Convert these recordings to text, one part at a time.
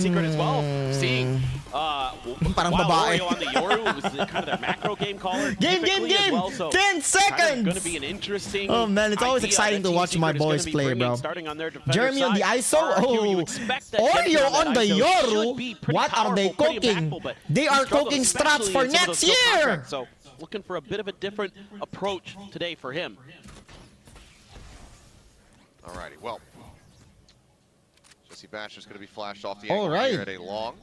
Secret as well. Seeing parang Wild babae. Oreo on the Yoru was kind of their macro game caller. Game! Well, so 10 seconds! Going to be an interesting. Oh man, it's always idea exciting that to watch Team my Secret is boys gonna be play, bringing, bro. starting on their defender Jeremy on the side. ISO. RRQ, you Oh, expect that Oreo Jeremy on the ISO Yoru. should be pretty What are they powerful, pretty cooking? impactful, but They he are struggles, cooking strats especially for in some of next those skill year. contracts. So looking for a bit of a different approach today for him. Alrighty, well. Razziebinx is going to be flashed off the All angle right. here at a long.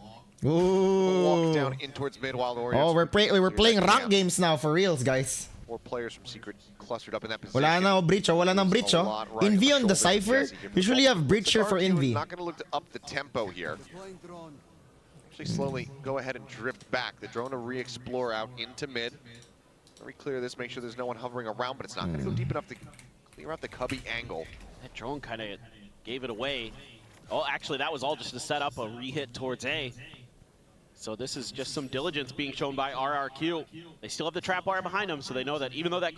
Ooh. Walk down in towards mid while Oreo. Oh, we're playing rank games now for reals, guys. 4 players from Secret clustered up in that position. Wala na breach, wala nang breach. Envy on the Cypher. Usually you have breacher for Envy. Not going to look to up the tempo here. Actually slowly go ahead and drift back. The drone to re-explore out into mid. Very clear this, make sure there's no one hovering around, but it's not going to go deep enough to clear out the cubby angle. That drone kind of gave it away. Oh, actually, that was all just to set up a re-hit towards A. So this is just some diligence being shown by RRQ. They still have the trap wire behind them, so they know that even though that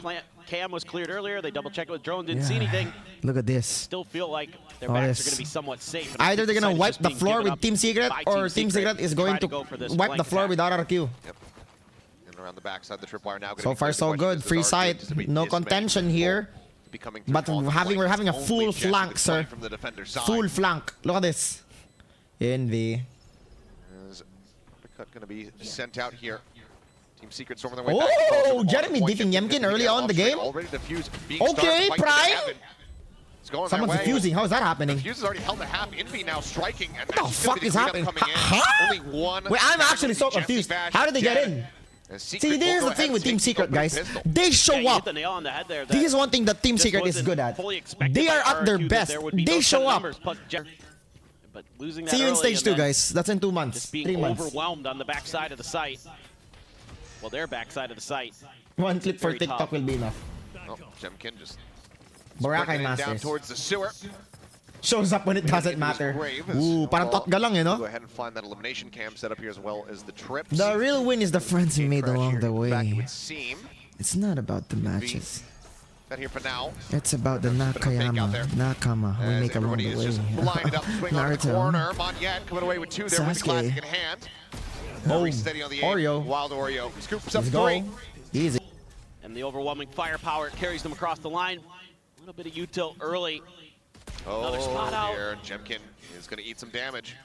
cam was cleared earlier, they double-checked with drone, didn't see anything. Look at this. Still feel like their backs are going to be somewhat safe. And Either they're the going to side is wipe just the being floor given with up Team Secret, by or Team Secret is going to go for this wipe the flank floor attack. with RRQ. Yep. And around the backside, the tripwire now. So far, so good. Free side. No contention here. But we're having a full flank, sir. Full flank. Look at this. Envy. Going to be sent out here. Team Secret storming their way back. Oh, Jeremy defing Yemkin early on in the game. Already defused. Okay, Prime. It's going Someone's defusing. How is that happening? Defuse is already held at half. Envy now striking. And What the fuck is happening? Only one. Wait, I'm actually so confused. How did they get in? See, there's the thing with Team Secret, guys. They show up. This is one thing that Team Secret is good at. They are at their best. They show up. But losing that See you in early stage and 2, guys. That's in 2 months. Just being 3 months. overwhelmed on the backside of the site. Well, their backside of the site. One clip for Very TikTok tough. will be enough. Oh, Jemkin just Boracay down Masters. towards the sewer. Shows up when it doesn't matter. Ooh, parang totga lang, you know? Go ahead and find that elimination cam set up here as well as the trips. The real win is the friends we made along the Back, it way. would seem. It's not about the matches. That here for now. It's about the Nakayama, Nakama we As make along everybody the is way. just blinded up, swing on the Naruto. corner. Monyet coming away with 2 there with the Sasuke. classic in hand. Oh, Very steady on the aim. Oreo. Wild Oreo scoops up Let's 3. go. Easy. And the overwhelming firepower carries them across the line. A little bit of util early. Another spot out. Here, Jemkin is going to eat some damage.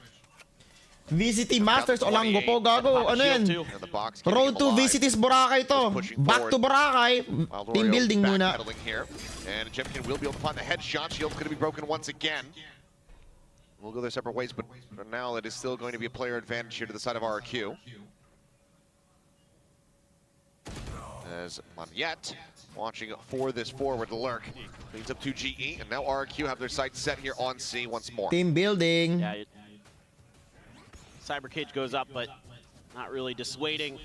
VCT Masters o Langgo po, gago. Ano yan? And the box keeping Road him to alive. VCT's Boracay to. Pushing Back to forward. Boracay. Wild Team Oreo building muna. backpedaling here. And Jemkin will be able to find the headshot. Shield's going to be broken once again. We'll go their separate ways, but for now it is still going to be a player advantage here to the side of RQ. As Monyet watching for this forward lurk. Leads up to GE, and now RQ have their sights set here on C once more. Team building. Yeah, Cyber Cage goes up, but not really dissuading.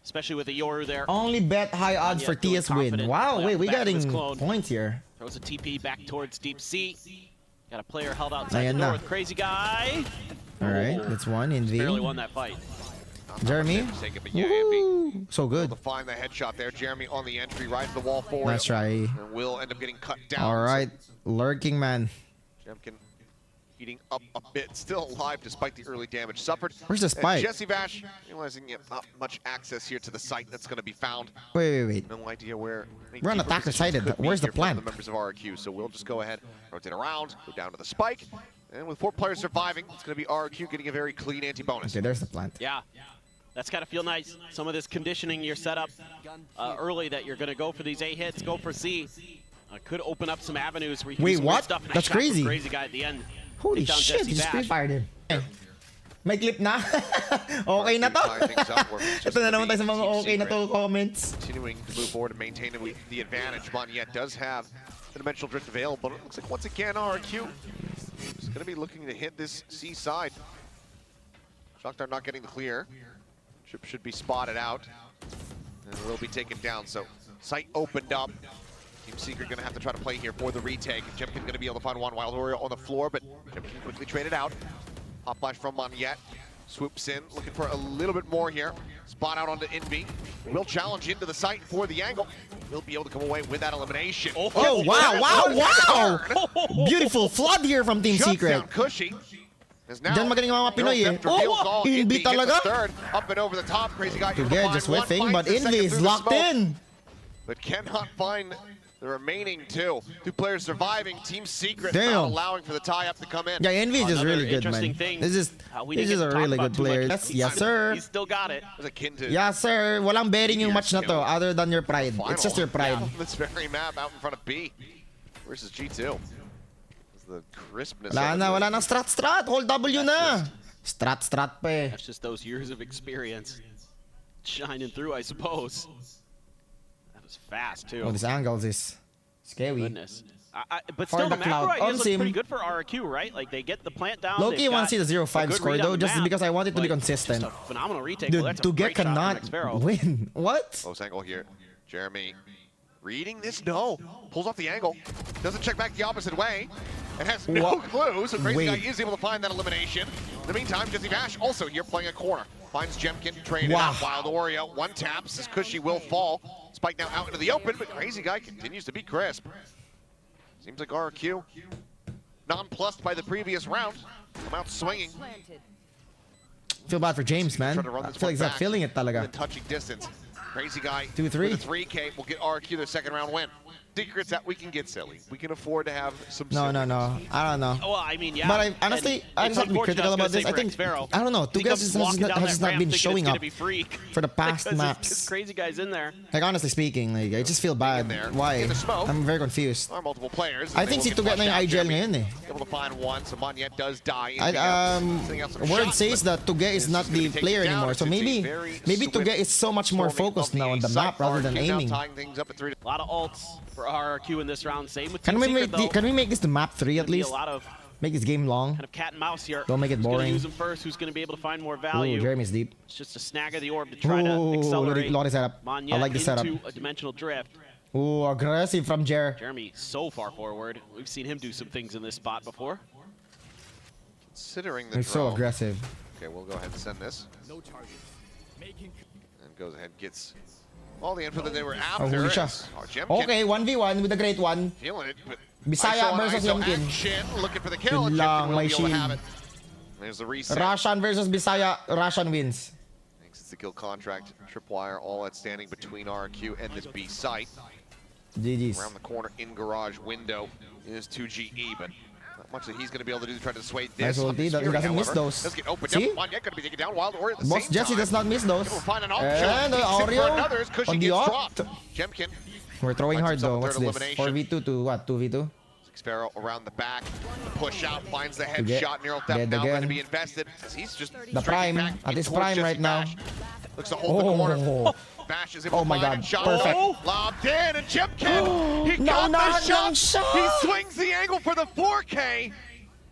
Especially with the Yoru there. Only bet high odds for feeling TS win. confident. Wow, wait, we Back to his getting clone. points here. Throws a TP back towards Deep C. Got a player held outside Ayan the na. door with Crazy Guy. Alright, that's one. Envy. Barely won that fight. Jeremy. Woo! So good. To find the headshot there. Jeremy on the entry, right to the wall forward. Nice try. And will end up getting cut down. Alright, lurking man. So Jemkin heating up a bit, still alive despite the early damage suffered. Where's the spike? Razziebinx realizing not much access here to the site that's going to be found. Wait. No idea where. We're on deeper attacker positions sided. could be Where's the here for plant? The members of RQ, so we'll just go ahead, rotate around, go down to the spike, and with 4 players surviving, it's going to be RQ getting a very clean anti-bonus. Okay, there's the plant. Yeah, that's got to feel nice. Some of this conditioning you're set up early that you're going to go for these A hits, go for C. Could open up some avenues where you can Wait, do some good what? stuff. Nice That's shot from crazy. Crazy Guy at the end. Holy Take down shit, he just Razziebinx. pre-fired him. May clip na? Okay na to? Tie things up, where it's just Ito na gonna naman tayo sa be mga Team okay na Secret to comments. Continuing to move forward and maintain the advantage. Monyet does have the dimensional drift available, but it looks like once again RQ is going to be looking to hit this C side. Shakhtar not getting the clear. Ship should be spotted out and will be taken down. So site opened up. Team Secret going to have to try to play here for the retake. Jemkin going to be able to find one Wild Oreo on the floor, but Jemkin quickly traded out. Pop flash from Monyet. Swoops in, looking for a little bit more here. Spot out onto Envy. Will challenge into the site for the angle. Will be able to come away with that elimination. Oh, wow. Beautiful flood here from Team Shuts Secret. down Cushy. Diyan magaling ang mga Pinoy eh. Oh, Envy talaga. Up and over the top, Crazy Guy. Tuge just whiffing, but Envy is locked in. But cannot find the remaining two players surviving. Team Secret Damn. not allowing for the tie-up to come in. Yeah, Envy is just really good, man. This is a really good player. Yes, sir. He's still got it. Yes, sir. Walang bearing yung match na to other than your pride. It's just your pride. This very map out in front of B versus G2. The crispness. Wala na strat. Hold W na. Strat pa eh. That's just those years of experience shining through, I suppose. That was fast too. Oh, this angles is scary. Goodness. But still, the macro ideas look pretty good for RRQ, right? Like they get the plant down. Low-key want to see the 0-5 score though, just because I want it to be consistent. Just a phenomenal retake. Dude, Tuge cannot win. What? Close angle here. Jeremy reading this? No. Pulls off the angle. Doesn't check back the opposite way. And has no clue. So Crazy Guy is able to find that elimination. In the meantime, Jesse Bash also here playing a corner. Finds Jemkin, trading out Wild Oreo. One taps, his cushy will fall. Spike now out into the open, but Crazy Guy continues to be crisp. Seems like RRQ, nonplussed by the previous round, come out swinging. Feel bad for James, man. I feel like he's not feeling it talaga. Touching distance. Crazy Guy 2-3 with a 3K will get RRQ their second round win. Secrets that we can get silly. We can afford to have some. No. I don't know. Well, I mean, yeah. But honestly, I just have to be critical about this. I think I don't know. Tuge has just not been showing up for the past maps. Crazy Guy's in there. Like honestly speaking, like I just feel bad. Why? I'm very confused. There are multiple players. I think si Tuge na yung IGL ngayon eh. Able to find one. So Monyet does die. Word says that Tuge is not the player anymore. So maybe Tuge is so much more focused now on the map rather than aiming. A lot of ults for RRQ in this round. Same with Can we make this the map 3 at least? Make this game long. Kind of cat and mouse here. Don't make it boring. Use him first. Who's going to be able to find more value? Ooh, Jeremy's deep. It's just a snag of the orb to try to accelerate. Lot of setup. I like the setup. Into a dimensional drift. Ooh, aggressive from Jer. Jeremy so far forward. We've seen him do some things in this spot before. Considering the He's so aggressive. Okay, we'll go ahead and send this. No target. And goes ahead, gets all the info that they were after. Okay, 1v1 with the great one. Feeling it, but Bisaya versus Yomkin. Looking for the kill. Yun lang, may shield. There's the reset. Russian versus Bisaya. Russian wins. Thanks, it's the kill contract. Tripwire, all that's standing between RQ and this B site. GG's. Around the corner in garage window is 2GE, but not much that he's going to be able to do to try to dissuade this. Nice ulti, he doesn't miss those. Let's get opened See? up. Monyet going to be taken down. Wild Oreo at the Boss same Jesse time. does not miss those. Find an And Oreo on the off. Jemkin. We're throwing hard though. What's this? 4v2 to what? 2v2? Sparrow around the back. Push out, finds the headshot. Neural Theft now going to be invested. He's just the prime. At his prime right now. Looks to hold the corner. Bash is able to find a shot. Perfect. Lobbed in, and Jemkin, he got the shot. He swings the angle for the 4K,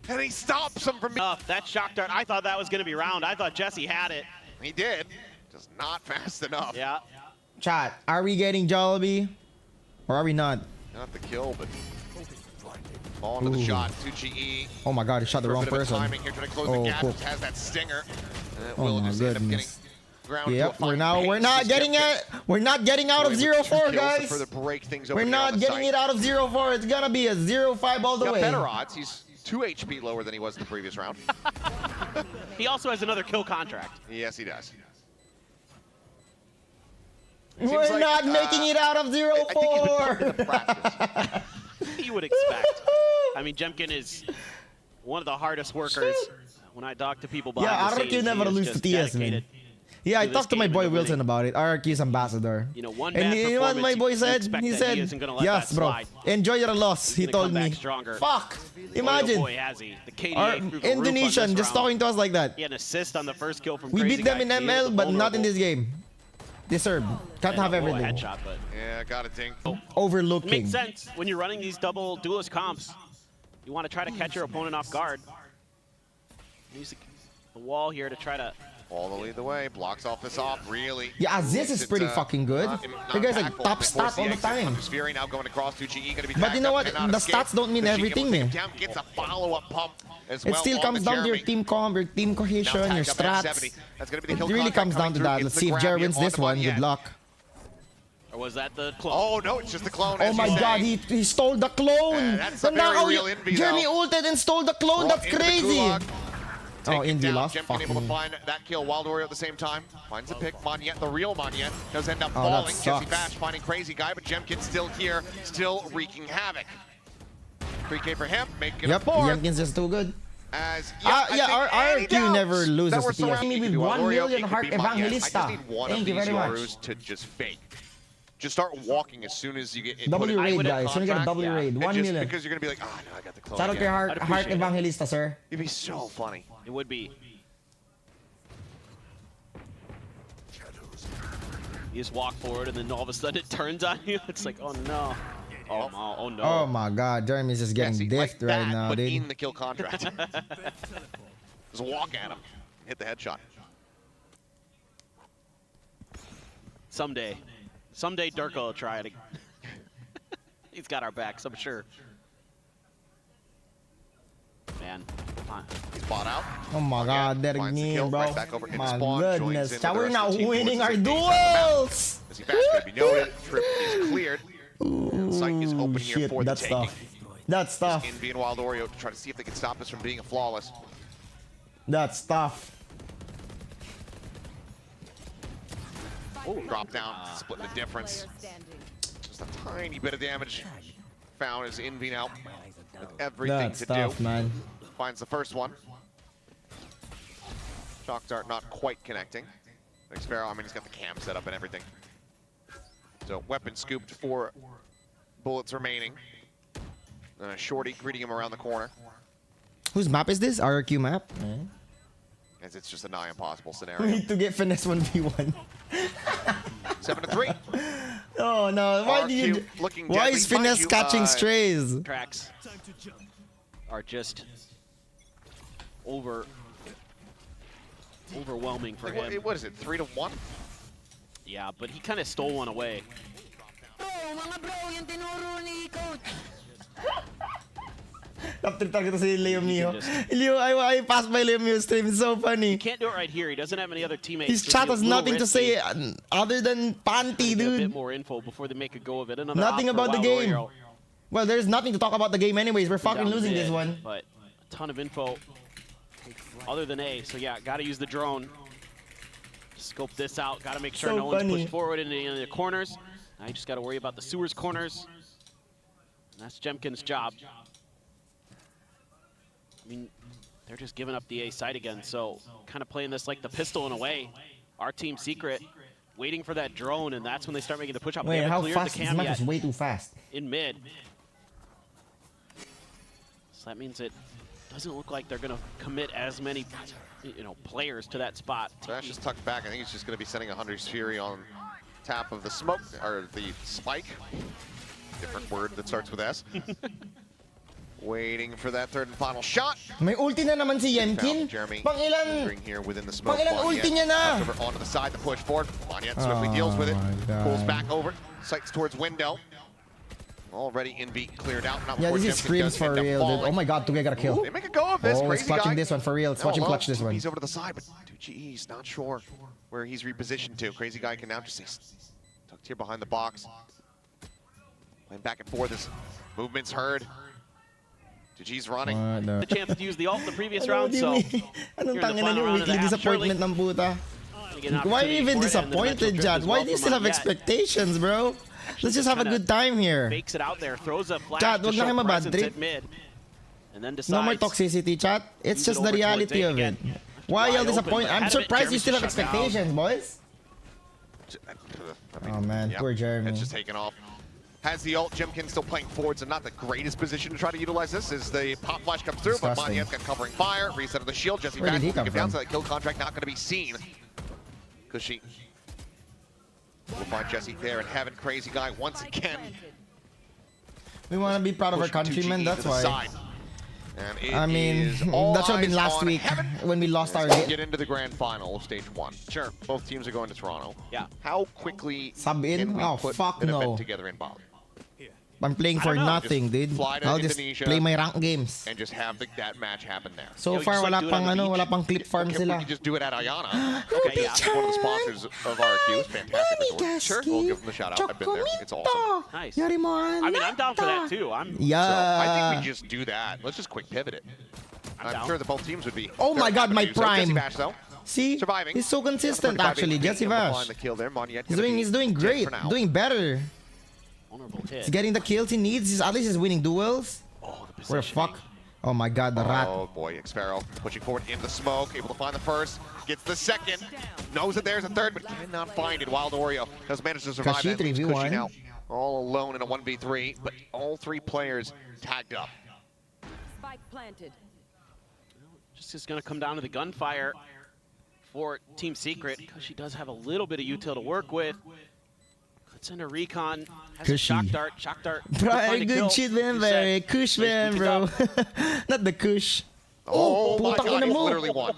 and he stops him from being... That shock dart, I thought that was going to be round. I thought Jesse had it. He did, just not fast enough. Yeah. Chat, are we getting Jollibee? Or are we not? Not the kill, but fall into the shot. 2GE. Oh my god, he shot the wrong person. Here, trying to close the gap. Has that stinger. Oh my goodness. Yep, we're not getting it. We're not getting out of 0-4, guys. We're not getting it out of 0-4. It's gonna be a 0-5 all the way. Better odds. He's 2 HP lower than he was in the previous round. He also has another kill contract. Yes, he does. We're not making it out of 0-4. You would expect. I mean, Jemkin is one of the hardest workers. When I talk to people behind the scenes, RRQ never lose to TS, man. Yeah, I talked to my boy Wilson about it. RRQ's ambassador. You know, one and you know what my boy said? He said, yes, bro. Enjoy your loss, he told me. Fuck. Imagine. Indonesian just talking to us like that. He had an assist on the first kill from We beat them in ML, but not in this game. Deserved. Can't have everything. Headshot, but yeah, got it, ding. Overlooking. It makes sense when you're running these double duelist comps. You want to try to catch your opponent off guard. Use the wall here to try to... All the lead the way, blocks off this off, really. Yeah, Aziz is pretty fucking good. The guy's like top stat all the time. Fury now going across to GE, gonna be but you know what? The stats don't mean everything, man. Gets a follow-up pump as well. It still comes down to your team comp, your team cohesion, your strats. It really comes down to that. Let's see if Jer wins this one. Good luck. Or was that the clone? Oh no, it's just the clone. Oh my god, he stole the clone. That's a very real envy, Jeremy ulted and stole the clone. That's crazy. Oh, Indy lost. Jemkin able to find that kill. Wild Warrior at the same time. Finds a pick. Monyet, the real Monyet, does end up falling. Jesse Bash finding Crazy Guy, but Jemkin's still here, still wreaking havoc. 3K for him, making it a 4. Jemkin's just too good. As RRQ never loses to TF. Me with 1 million heart Evangelista. I just need one Thank of you these very much. Yorus to just fake. Just start walking as soon as you get W raid, guys. Soon you get a W raid. 1 million. Because you're gonna be like, oh no, I got the clone. Shout out to your heart Evangelista, sir. It'd be so funny. It would be. You just walk forward and then all of a sudden it turns on you. It's like, oh no. Oh no. Oh my god, Jeremy's just getting diffed right now, but dude. in the kill contract. Just walk at him. Hit the headshot. Someday Durko will try it. He's got our backs, I'm sure. Man, he's bought out. Oh my god, that again, bro. Right back over My spawn, goodness, we're not winning our duels. As he back gonna be noted, trip is cleared. And sight is open here for the taking. That's tough. Envy and Wild Oreo to try to see if they can stop this from being a flawless. That's tough. Drop down, splitting the difference. Just a tiny bit of damage found as Envy now with everything to do. Man. Finds the first one. Shock Dart not quite connecting. Sparrow, I mean, he's got the cam set up and everything. So weapon scooped, 4 bullets remaining. And a shorty greeting him around the corner. Whose map is this? RRQ map? As it's just a nigh impossible We scenario. need to get finesse 1v1. 7-3. Oh no, why is finesse catching strays? Tracks are just overwhelming for him. What is it, 3-1? Yeah, but he kind of stole one away. Trip talaga to si Leo Mio. Leo, I passed by Leo Mio's stream. It's so funny. He can't do it right here. He doesn't have any other teammates. His chat has nothing to say other than panty, dude. A bit more info before they make a go of it. Nothing about the game. Well, there's nothing to talk about the game anyways. We're fucking losing this one. But a ton of info other than A. So yeah, got to use the drone. Scope this out. Got to make sure no one's pushed forward into the corners. Now you just got to worry about the sewers corners. And that's Jemkin's job. I mean, they're just giving up the A site again, so kind of playing this like the pistol in a way. Our team secret, waiting for that drone, and that's when they start making the push up. Wait, how fast? This map is way too fast. In mid. So that means it doesn't look like they're going to commit as many, players to that spot. Bash is tucked back. I think he's just going to be sending a Hunter's Fury on top of the smoke, or the spike. Different word that starts with S. Waiting for that third and final shot. May ulti na naman si Jemkin. Pangilan ulti niya na. Onto the side to push forward. Monyet swiftly deals with it. Pulls back over. Sights towards window. Already Envy cleared out. Yeah, this is screams for real, dude. Oh my god, 2K got a kill. They make a go of this. Oh, he's clutching this one for real. Let's watch him clutch this one. He's over to the side, but 2GE's not sure where he's repositioned to. Crazy Guy can now just stay tucked here behind the box. Playing back and forth. This movement's heard. GG's running. The chance to use the ult the previous round, so anong tangina niyo, weekly disappointment ng puta. Why are you even disappointed, Jad? Why do you still have expectations, bro? Let's just have a good time here. Fakes it out there, throws a flash Jad, to show presence at mid, and then decides. No more toxicity, chat. It's just the reality of it. Why y'all disappointed? I'm surprised you still have expectations, boys. Oh man, poor Jeremy. It's just taken off. Has the ult. Jemkin still playing forward, so not the greatest position to try to utilize this as the pop flash comes through, but Monyet's got covering fire, reset of the shield. Jesse back will get down, so that kill contract not going to be seen. Cushy will find Jesse there in heaven. Crazy Guy once again. We want to be proud of our countrymen, that's why. And I mean, that should have been last week when we lost our game. Get into the grand final of stage 1. Sure, both teams are going to Toronto. Yeah. How quickly sub in? Oh, fuck an no. event together in Bali? I'm playing for nothing, dude. I'll just play my rank games. And just have that match happen there. So far, wala pang clip farm sila. We can just do it at Ayana. Okay, yeah. One of the sponsors of RQ. Fantastic. Sure, we'll give them a shout out. I've been there. It's awesome. Nice. I mean, I'm down for that too. Yeah. So I think we just do that. Let's just quick pivot it. I'm sure that both teams would be. Oh my God, my prime. Jesse Bash, though, see, surviving. he's so consistent actually. Jesse Bash. He's doing great, doing better. He's getting the kills he needs. At least he's winning duels. Oh, the Where the fuck? Oh my God, the rat. Oh boy, Xpharaoh pushing forward in the smoke, able to find the first, gets the second, knows that there's a third, but cannot find it. Wild Oreo does manage to survive. Kashi 3v1. Now all alone in a 1v3, but all three players tagged up. Spike planted. Just is going to come down to the gunfire for Team Secret, because she does have a little bit of util to work with. Could send a recon. Has a shock dart. Shock dart. Very good shit, man. Very kush, man, bro. Not the kush. Oh my putang God, ina he's mo. literally one.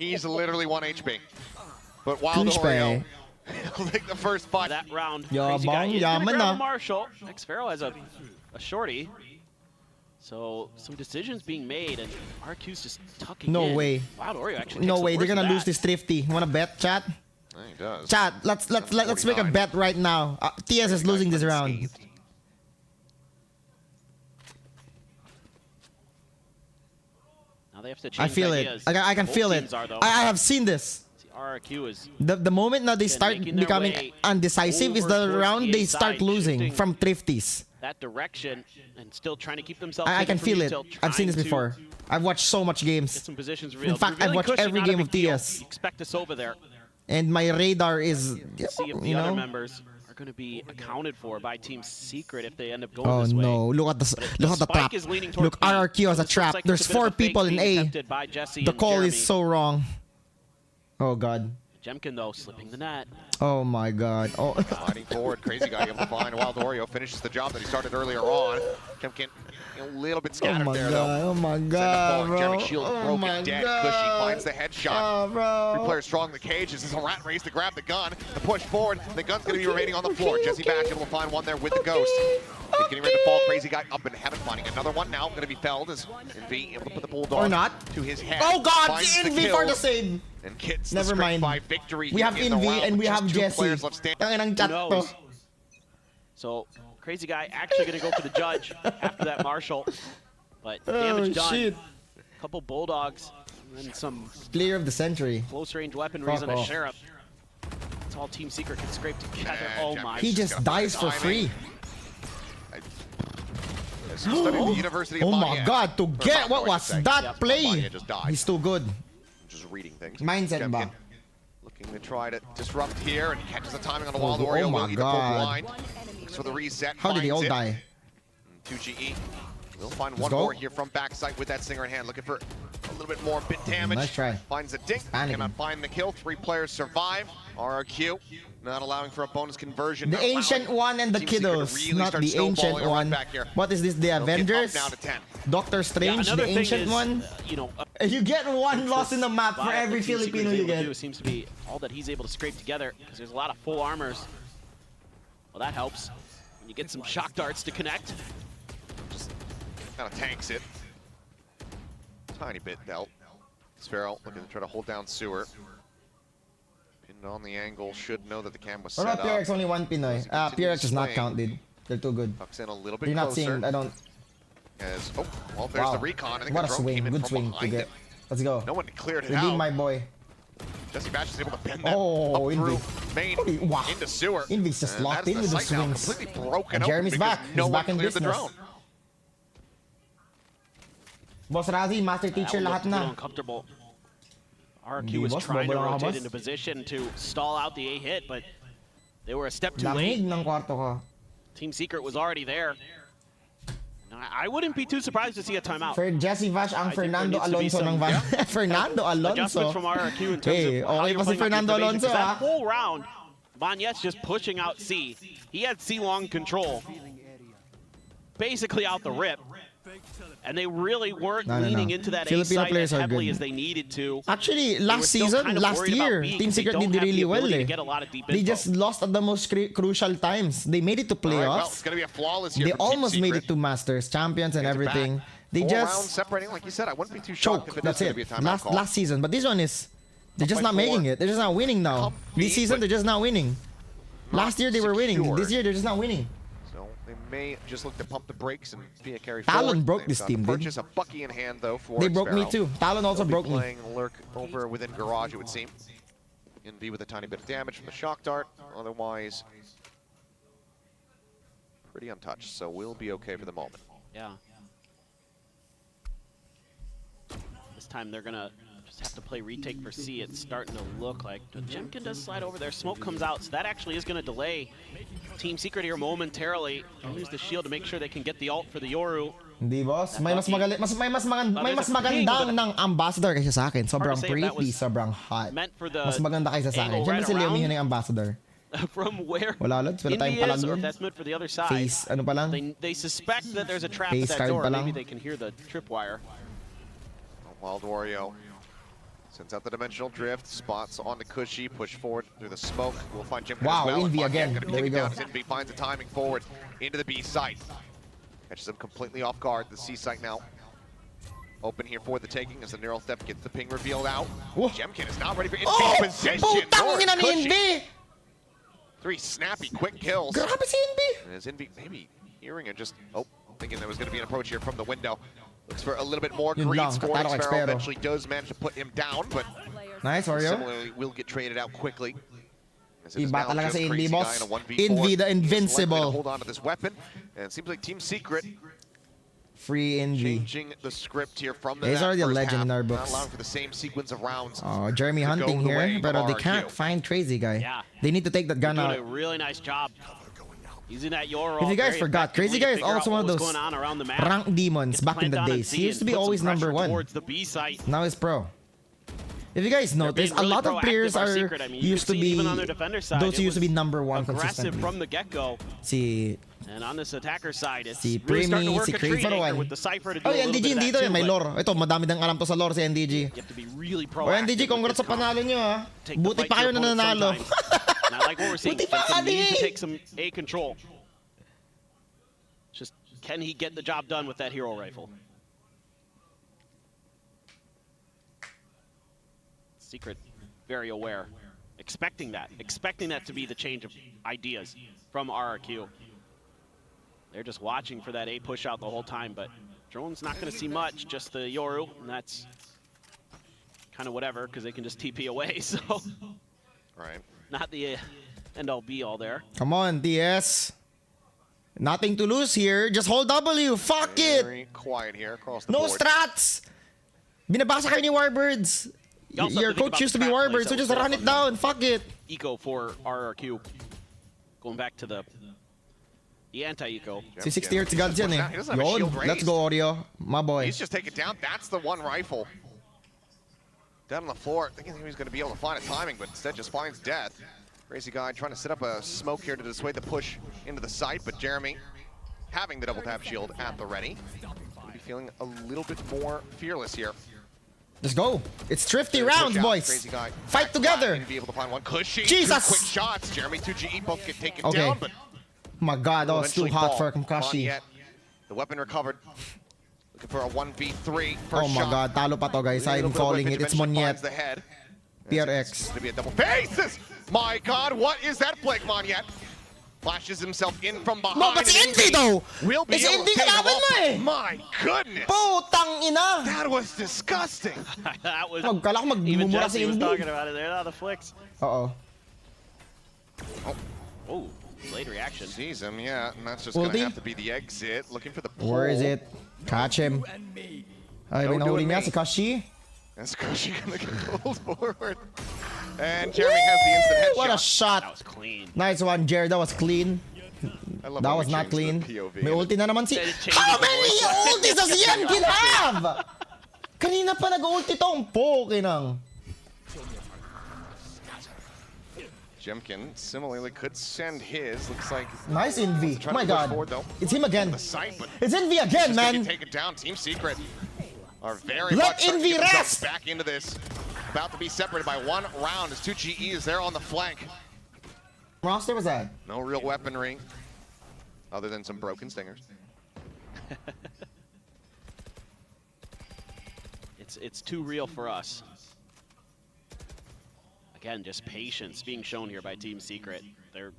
He's literally 1 HP. But Wild Oreo will take the first fight. That round. Yeah, Crazy guy bang, is gonna yaman grab na. a Marshall. Xpharaoh has a shorty. So some decisions being made, and RQ's just tucking No in. way. Wild Oreo actually. No takes the way, they're worst of gonna lose that. this Thrifty. Wanna bet, chat? He does. Chat, let's make a 49. bet right now. TS is losing this round. Now they have to change I feel ideas. it. I can Both feel it. teams are, though. I have seen this. See, RRQ is The moment now they start making their becoming way undecisive is over the towards round the they inside, start losing shifting from Thrifties. that direction and still trying to keep themselves. I can hidden from feel it. util, I've seen this trying to before. I've watched so much Get games. some positions In revealed. fact, I've Revealing watched Cushing, every not a game of big deal. TS. You expect us over there. And my radar is, See if the you other know. members are going to be accounted for by Team Secret if they end up going Oh this way. no! Look at The the spike trap. is leaning towards Look, B. RRQ has a This looks trap. like There's it's a bit of 4 a fake people in being A. attempted by Jesse The and call Jeremy. is so wrong. Oh God. Jemkin though slipping the net. Oh my God. Oh. Sliding forward, Crazy Guy able to find Wild Oreo, finishes the job that he started earlier on. Kemkin a little bit Oh scattered my there, God. though. Oh my Send it God, forward. bro. Jeremy Shield Oh broken my dead. God. Cushy finds the headshot. Oh, bro. 3 players strong in the cage. This is a rat race to grab the gun. The push forward. The gun's going to be remaining on the floor. Jesse Bash able to find one there with the ghost. He's getting ready to fall. Crazy Guy up in heaven, finding another one now. Going to be felled as Envy able to put the bulldog Or not. to his head. Oh God! Finds the Envy for the kill, save. and gets Never the straight mind. by victory. We have in the Envy round and with we just have 2 Jesse. players left standing. Tangin ng Who chat knows? to. So Crazy Guy actually going to go for the judge after that Marshall. But damage done. Shit. Couple bulldogs and then some Player of the century. close range weaponries Fuck and a off. sheriff. That's all Team Secret can scrape together. Yeah, Oh Jeff, my. He Just just gotta dies for find free. Studying the University of Oh my Mania. God! To Or get Mania, what I should was say. that Yep, play? Mania just died. He's too good. Just reading things. Mindset Jemkin ba? looking to try to disrupt here and catches the timing on the Wild Oh Oreo. my Will either pull God. blind. Looks for the reset. How did they all finds it. die? 2GE. We'll find Let's one go. more here from backside with that Singer in hand. Looking for a little bit more bit damage. Nice try. Finds a dink. Panicking. Cannot find the kill. 3 players survive. RRQ not allowing for a bonus conversion. The Not allowing ancient one and the Team Secret to kiddos, really not start the snowballing ancient around one. back here. What is this? The They'll get up Avengers? now to 10. Doctor Yeah, Strange, another the thing ancient is, one? you know, You get one loss in the map for But every what Team Secret Filipino is you able to get. do seems to be all that he's able to scrape together, because there's a lot of full armors. Well, that helps. When you get some shock darts to connect. Kind of tanks it. Tiny bit dealt. Xpharaoh looking to try to hold down Sewer. Pinned on the angle, should know that the cam was What set about up. PRX? Only one Pinoy. PRX does not count, dude. They're too good. Tucks in a little bit You're not closer. seeing. I don't. As, oh, well, there's Wow. the recon. I think What the a drone swing. came in Good from swing to behind get. it. Let's go. No one cleared it Redeem out. my boy. Jesse Bash is able to bend that Oh, up through Envy. main Holy- wow. into Sewer. Envy's just And locked that is in with the site now swings. completely broken And open Jeremy's because back. no He's one back in cleared the business. drone. Boss Razzie, master teacher That lahat looked a little na. uncomfortable. Hindi, RQ was boss. trying to Bobo lang ako, rotate boss. into position to stall out the A hit, but they were a step too Lamig late. ng kwarto ko. Team Secret was already there. Now, I wouldn't be too surprised to see a timeout. For Jesse Vash ang I think there Fernando needs to be Alonso some- ng Van. Fernando Adjustments Alonso. from RRQ in terms Hey, of how okay you're pa si playing out Fernando the information, Alonso, 'cause that ah. whole round, Banyet's just pushing out C. He had C long control, basically out the rip. And they really weren't No. leaning into that A Filipino side players as are heavily good. as they needed to. Actually, They were last still season, kind of last worried about year, B Team because they Secret don't did have the really well. ability to Eh. get a lot of deep They info. just lost at the most crucial times. They made it to All right, well, playoffs. it's going to be a flawless here They from Team almost made Secret. it to Masters, Champions, and Back to everything. back. They 4 rounds just separating, like you said. I wouldn't be too shocked choke. if it That's is going it. to be a timeout call. Last season, but this one is they're just by not making 4. it. They're just not winning now. Upbeat, This season, but they're just not winning. not Last year they were winning. secure. This year they're just not winning. So They may just look to pump the brakes and be a carry Talon forward. broke They've this got team, the dude. purchase a Bucky in hand, though, for They broke me Xfero. too. Talon also They'll broke be me. playing Lurk over within Garage, it would seem. Envy with a tiny bit of damage from the shock dart. Otherwise, pretty untouched, so we'll be okay for the moment. Yeah. This time they're gonna just have to play retake for C. It's starting to look like Jemkin does slide over there. Smoke comes out, so that actually is gonna delay Team Secret here momentarily. Use the shield to make sure they can get the ult for the Yoru. Hindi, boss. May mas magandang ng ambassador kaysa sa akin. Sobrang pretty, sobrang hot. Mas maganda kaysa sa akin. Siyempre si Leomi yun yung ambassador. From where wala tayong palag or yun. if that's meant for the other side. Face, ano pa lang? They suspect that there's a trap Face at that card door. pa lang. Maybe they can hear the tripwire. Wild Wario sends out the dimensional drift, spots on the Cushy, push forward through the smoke. We'll find Jim wow, as well. Envy again. There we go. As Envy finds the timing forward into the B site. Catches him completely off guard. The C site now open here for the taking as the neural theft gets the ping revealed out. Whoa. Jemkin is not ready for Envy position. Putang ina ni Envy! 3 snappy, quick kills. Grabe si Envy! And as Envy maybe hearing it, just thinking there was going to be an approach here from the window. Looks for a little bit more greens for Xfero. Eventually does manage to put him down, but nice, Wario. similarly will get traded out quickly. Iba talaga si Envy, boss. Envy the Invincible. Hold on to this weapon, and it seems like Team Secret Free Envy. changing the script here from the He's already a legend in our not books. allowing for the same sequence of rounds. Oh, Jeremy to hunting go the way here, of but they RRQ. can't find Crazy Guy. Yeah. They need to take that gun Doing out. a really nice job using that Yoru. If you guys forgot, Crazy Guy is also one of those rank demons back in the days. He used to be always number 1. The B site. Now he's pro. If you guys notice, a lot of players are used to be those who used to be number 1 aggressive consistently. from the get-go. Si And on this attacker side, it's si really starting to Primi, work si a Crazy treat Guy. with the Cypher to do Oh, a little NDG bit of dito that yan, may too, lore. Ito, madami dang alam to sa lore si NDG. You have to be really Oh, proactive. NDG, congrats sa panalo nyo ha. Take the Buti fight pa to kayo your na opponent nanalo. sometimes. Now, like what we're seeing, Buti pa, Jemkin needs to Adi! take some A control. Just, can he get the job done with that hero rifle? Secret, very aware. Expecting that to be the change of ideas from RRQ. They're just watching for that A push out the whole time, but Drone's not going to see much, just the Yoru, and that's kind of whatever, because they can just TP away, so Right. not the end-all be-all there. Come on, DS. Nothing to lose here. Just hold W. Fuck it. Very quiet here across the No board. strats. Binabasa kayo ni Warbirds. You also Your have to think coach about used to the be trap plays Warbirds, so that just was run set it up down. Fuck it. Eco for RRQ. Going back to the anti-eco. Si 60 Hertz gods yan eh. He doesn't have a Yun, shield let's raised. go, Oreo. My boy. He's just taken down. That's the one rifle. Down on the floor, thinking he was going to be able to find a timing, but instead just finds death. Crazy Guy trying to set up a smoke here to dissuade the push into the site, but Jeremy having the double tap shield at the ready. Gonna be feeling a little bit more fearless here. Let's go. It's thrifty Push rounds, out, boys. Crazy Guy Fight back together. flat and be able to find one. Cushy, Jesus. 2 quick shots. Jeremy, 2GE both get taken Okay. down, but My God, that will was too eventually hot fall. for Kamkashi. Not yet. The weapon recovered. Looking for a 1v3. First Oh my shot. God, talo pa to guys. I'm calling it. It's Monyet. The head. PRX. It's gonna be a double faces. My God, what is that Blake Monyet? Flashes himself in from behind. No, but si and Envy though. Will be It's able to Envy take him kalaban off. mo eh. My goodness. Putang ina. That was disgusting. That was Kala ko even magmumura Jesse si was Envy. talking about it there. Now the flicks. Uh-oh. Oh, late reaction. Sees him, yeah, and that's just Ulti? gonna have to be the exit. Looking for the pull. Where is it? Catch him. Ay, Don't may do nahuli it, niya mate. si Kashi. That's Cushy gonna get pulled forward. And Jeremy has the instant headshot. What a That shot. was clean. Nice one, Jared. That was clean. I love That how was we not changed clean. the POV. May ulti na naman si... It changes How the many voice. ultis does Yankin have? Kanina pa nag-ulti tong Pokinang. Jemkin similarly could send his. Looks like Nice Envy. trying My to push God. forward, though. It's him again. the site, but It's Envy again, just gonna man. get taken down. Team Secret are very Let much starting to Envy get themselves rest. back into this. About to be separated by 1 round as 2GE is there on the flank. Roster was that? No real weaponry other than some broken stingers. It's too real for us. Again, just patience being shown here by Team Secret. They're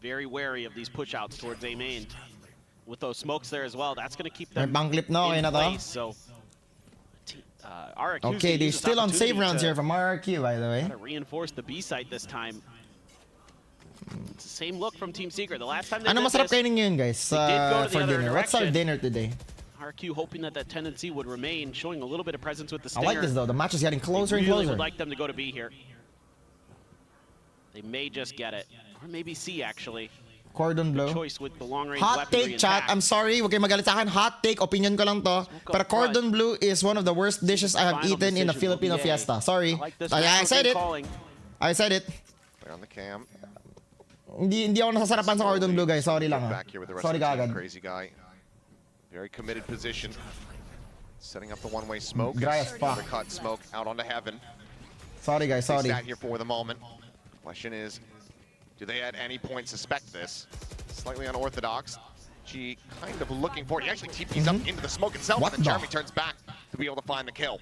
very wary of these push-outs towards A main. with those smokes there as well, that's going to keep them Bang clip na, okay in na to. place. So, RRQ Okay, they're still on save rounds here from RRQ, by the way. To reinforce the B site this time. It's the same look from Team Secret. The last time they Ano did masarap this, kainin ngayon, guys, they did go to the for other dinner? What's our direction. dinner today? RRQ hoping that that tendency would remain, showing a little bit of presence with the I Stinger. like this, though. The match is getting closer and really closer. would like them to go to B here. They may just get it. Or maybe C, actually. Cordon bleu. Choice with the long-range Hot weaponry take, chat. intact. I'm sorry. Huwag kayo magalit sa akin. Hot take. Opinion ko lang to. Pero cordon bleu is one of the worst dishes I have eaten in a Filipino fiesta. Sorry. I said it. I said it. They're on the cam. Hindi ako nasasarapan sa cordon bleu, guys. Sorry lang. Back here with the rest Sorry of the team. kagad. Crazy guy. Very committed position. Setting up the one-way smoke. Dry as fuck. Cut smoke out onto heaven. Sorry, guys. They Sorry. sat here for the moment. Question is, do they at any point suspect this? Slightly unorthodox. G kind of looking for it. He actually TP's up into the smoke itself, What and then the? Jeremy turns back to be able to find the kill.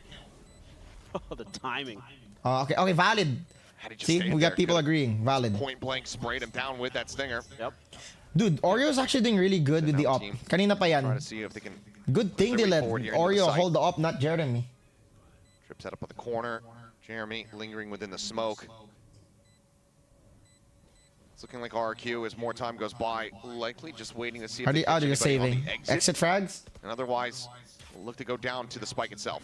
Oh, the timing. Okay, okay, valid. Had he just See, stayed we there, got people could've agreeing. Valid. Point blank sprayed him down with that stinger. Yep. Dude, Oreo's actually doing really good with the op. Kanina pa Trying yan. to see if they can Good thing they let forward here into the Oreo site. hold the op, not Jeremy. Trip set up at the corner. Jeremy lingering within the smoke. It's looking like RQ as more time goes by. Likely just waiting to see if How do they you, catch how do you anybody on saving? the Exit frags? And otherwise, we'll look to go down to the spike itself.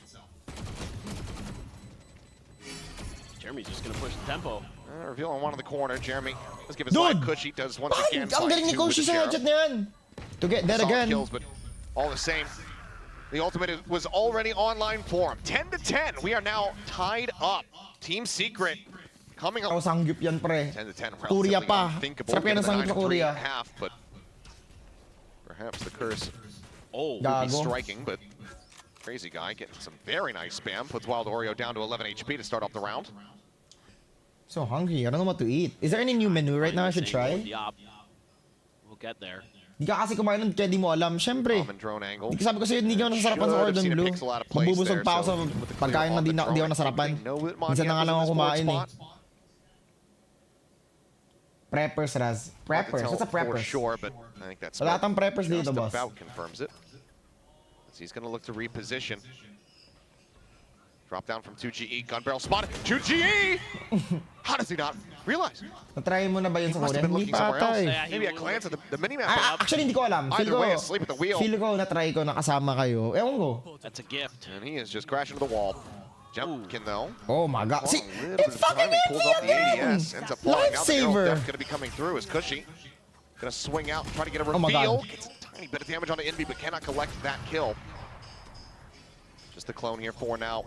Jeremy's just going to push the tempo. Reveal on one in the corner. Jeremy, let's give his Dude! live cushy. Does once Ay, again. ang find galing ni two with Koshi the sa sheriff. headshot na yan. To get that Solid again. kills, but all the same, the ultimate was already online for him. 10-10. We are now tied up. Team Secret coming up. Oh, sangyup yan, pre. 10-10. Korea relatively pa. unthinkable, Sarap yan given ang sangyup the sa Korea. 9-3.5, but perhaps the curse Oh, would be Gago. striking, but crazy guy getting some very nice spam. Puts Wild Oreo down to 11 HP to start off the round. So hungry. I don't know what to eat. Is there any new menu right now I should try? Yup. We'll get there. Di ka kasi kumain nun kaya di mo alam. Siyempre. Common drone angle. Di sabi ko sa'yo, hindi ka ako nasasarapan sa cordon bleu. Magbubusog pa ako sa pagkain na di ako nasarapan. Minsan na nga lang ako kumain eh. Preppers, Raz. Preppers. What's a For preppers? sure, but I think that's Wala tang preppers dito, boss. about confirms it. So he's going to look to reposition. Drop down from 2GE. Gun barrel spotted. 2GE! How does he not realize? Natry mo na ba yun sa Must Korea? have been Hindi looking pa somewhere ata else. eh. Maybe a glance at the minimap. Actually, hindi ko alam. Either way, asleep at the wheel. Feel ko na-try ko, nakasama kayo. Ewan ko. That's a gift. And he is just crashing to the wall. Jumpkin though. Oh my god. See, A little bit it's of fucking time. He pulls off the again! ADS. Ends up falling out. The arrow Lifesaver! depth going to be coming through as Cushy. Going to swing out, try to get a Oh my reveal. God. Gets a tiny bit of damage on the Envy, but cannot collect that kill. Just a clone here for now.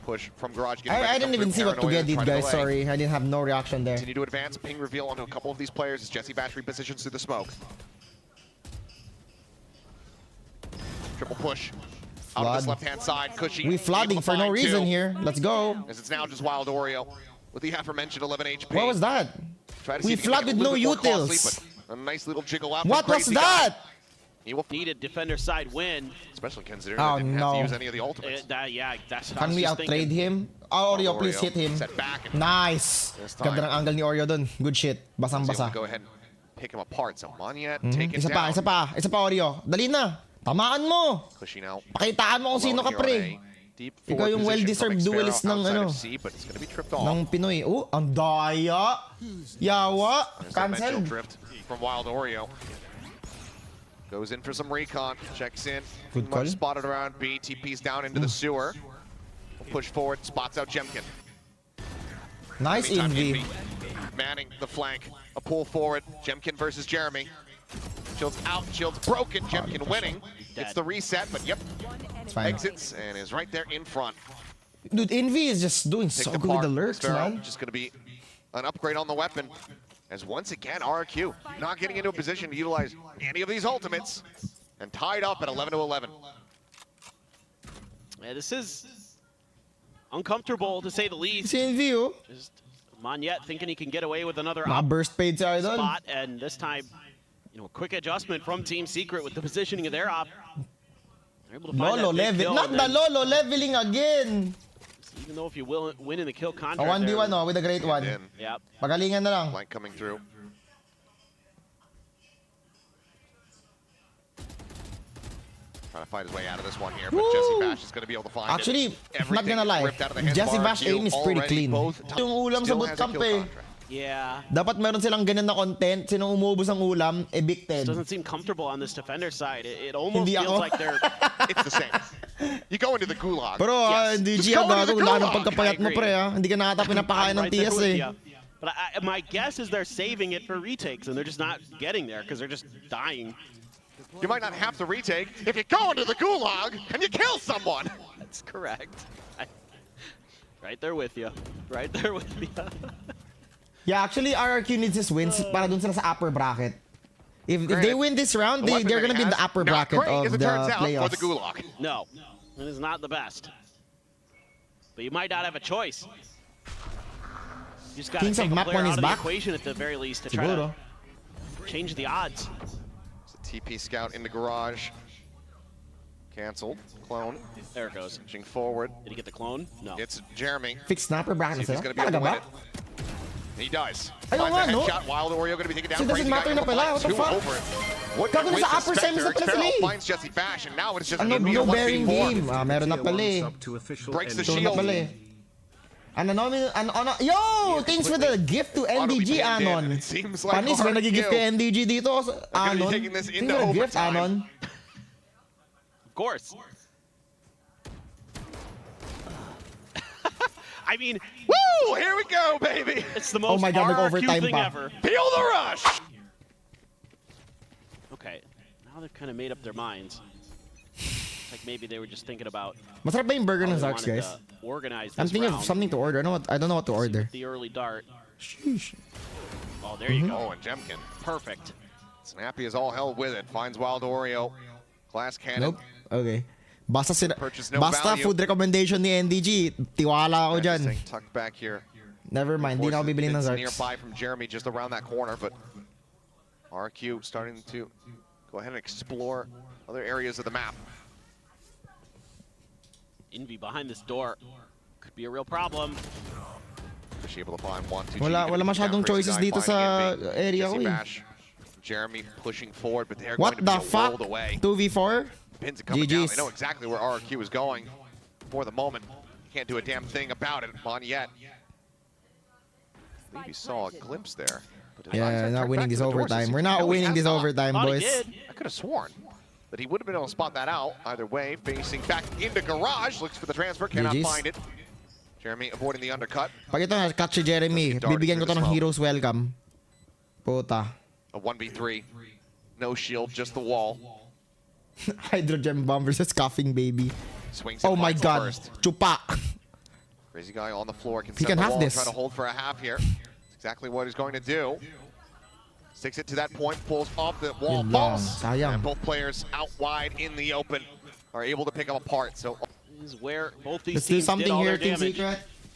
Push from Garage. Getting ready I to didn't even come see through. what to Paranoia get it, trying to guys. delay. Sorry. I didn't have no reaction there. Continue to advance. Ping reveal onto a couple of these players as Jesse Battery positions through the smoke. Triple push. Out of this Flood. left-hand side. Cushy. We flooding for no reason here. Let's go. As it's now just Wild Oreo with the aforementioned 11 HP. What was that? Try to see We if he can flood make with it a no little bit more costly, utils. but a nice little jiggle out. What from was Crazy that? Guy. He will Needed defender side win. especially considering Oh, they didn't have to no. use any of the ultimates. Yeah, that's what I Can was we just outtrade thinking. him? Oh, Oreo, please hit him. Set back and Nice. This time. Ganda ng angle ni Oreo dun. Good shit. was able Basang-basa. to go ahead and pick him apart. So Monyet taken Isa pa, down. isa pa. Isa pa, Oreo. Dali na. Tamaan mo. Cushy now. Pakitaan mo kung sino ka, pre. Deep Ikaw forward yung position well-deserved from duelist Xero ng outside ano. of C, but it's going to be tripped off. Ng Pinoy. Oh, ang daya. Yawa. There's that mental Cancelled. drift from Wild Oreo. Goes in for some recon, checks in. Good Much call. spotted around B, TP's down into the sewer. Will push forward, spots out Jemkin. Nice Meantime, Envy. manning the flank. A pull forward, Jemkin versus Jeremy. Shield's out, shield's broken, Jemkin winning. It's the reset, but yep, It's fine. exits and is right there in front. Dude, Envy is just doing so Picked good with apart. the lurks, Sparrow, man. just going to be an upgrade on the weapon. As once again, RQ not getting into a position to utilize any of these ultimates. And tied up at 11-11. Yeah, this is uncomfortable to say the least. Si Envy, oh. Just Monyet thinking he can get away with another Naka-burst paid si Idol. spot, and this time, a quick adjustment from Team Secret with the positioning of their op. They're able to find Lolo that big level. kill, Not and the then, Lolo leveling again. even though if you will win in the kill A contract, 1v1, oh, with a great one. Then yeah, Pagalingan na lang. flank coming through. Trying to fight his way out of this one here, but Jesse Bash is going to be able to find Actually, it. not gonna lie, Jesse Bash aim is pretty clean. Yung ulam sa bootcamp eh. Yeah. Dapat meron silang ganun na content. Sinong umuubos ang ulam, evicted. Doesn't seem comfortable on this defender side. It almost feels like they're... It's the same. You go into the gulag. Pero hindi siya gago. Wala nang pagkapayat mo pre ha. Hindi ka nakata pinapakain ng TS eh. But my guess is they're saving it for retakes and they're just not getting there because they're just dying. You might not have to retake if you go into the gulag and you kill someone. That's correct. Right there with you. Right there with you. Yeah, actually, RRQ needs his wins para dun sila sa upper bracket. If they win this round, they're gonna be in the upper bracket of the playoffs. For the gulag. No, it is not the best. But you might not have a choice. You just gotta take a player out of the equation at the very least to try to change the odds. It's a TP scout in the garage. Canceled. Clone. There it goes. Pushing forward. Did he get the clone? No. It's Jeremy. Fixed snapper bracket He's sila. gonna be able to win it. He does. Ayun nga, no? Wild Oreo gonna be taken down. So it doesn't matter na pala. What the fuck? Gago na sa upper semis na pala sila eh. Finds Jesse Bash and now it's just ano, no bearing game. Meron na pala eh. Breaks the Ito na shield. pala eh. Yo! Thanks for the gift to NDG, Anon. Panis, may nagigif kay NDG dito. Anon. Thanks for the gift, Anon. Of course. I mean, woo! Here we go, baby! It's the most RRQ thing ever. Feel the rush! Okay, now they've kind of made up their minds. Like maybe they were just thinking about. Masarap ba yung burger ng Zarks, guys? I'm thinking of something to order. I don't know what to order. The early dart. Sheesh. Oh, there you go. Oh, and Jemkin. Perfect. Snappy as all hell with it. Finds Wild Oreo. Glass cannon. Nope. Okay. Basta value. Food recommendation ni NDG, tiwala ako dyan. Tucked back here. Never mind, di na ako bibili ng Zarks. Nearby from Jeremy, just around that corner, but RQ starting to go ahead and explore other areas of the map. Envy behind this door could be a real problem. Was she able to find one, two, wala masyadong choices dito sa area ko eh. Jeremy pushing forward, but they're what going to the be fuck? rolled away. 2v4? Pins are coming down. They know exactly where RQ is going for the moment. Can't do a damn thing about it on yet. Maybe saw a glimpse there. Yeah, not winning this overtime. We're not winning this overtime, boys. I could have sworn that he would have been able to spot that out. Either way, facing back into garage, looks for the transfer, cannot find it. Jeremy avoiding the undercut. Pag ito na-cut si Jeremy, bibigyan ko to ng hero's welcome. Puta. A 1v3. No shield, just the wall. Hydrogen bomb versus coughing baby. Swings oh my god. Chupa. Crazy guy on the floor. He can have this. Try to hold for a half here. That's exactly what he's going to do. Sticks it to that point, pulls off the wall, falls. And both players out wide in the open are able to pick them apart. So this is where both these teams did all their damage.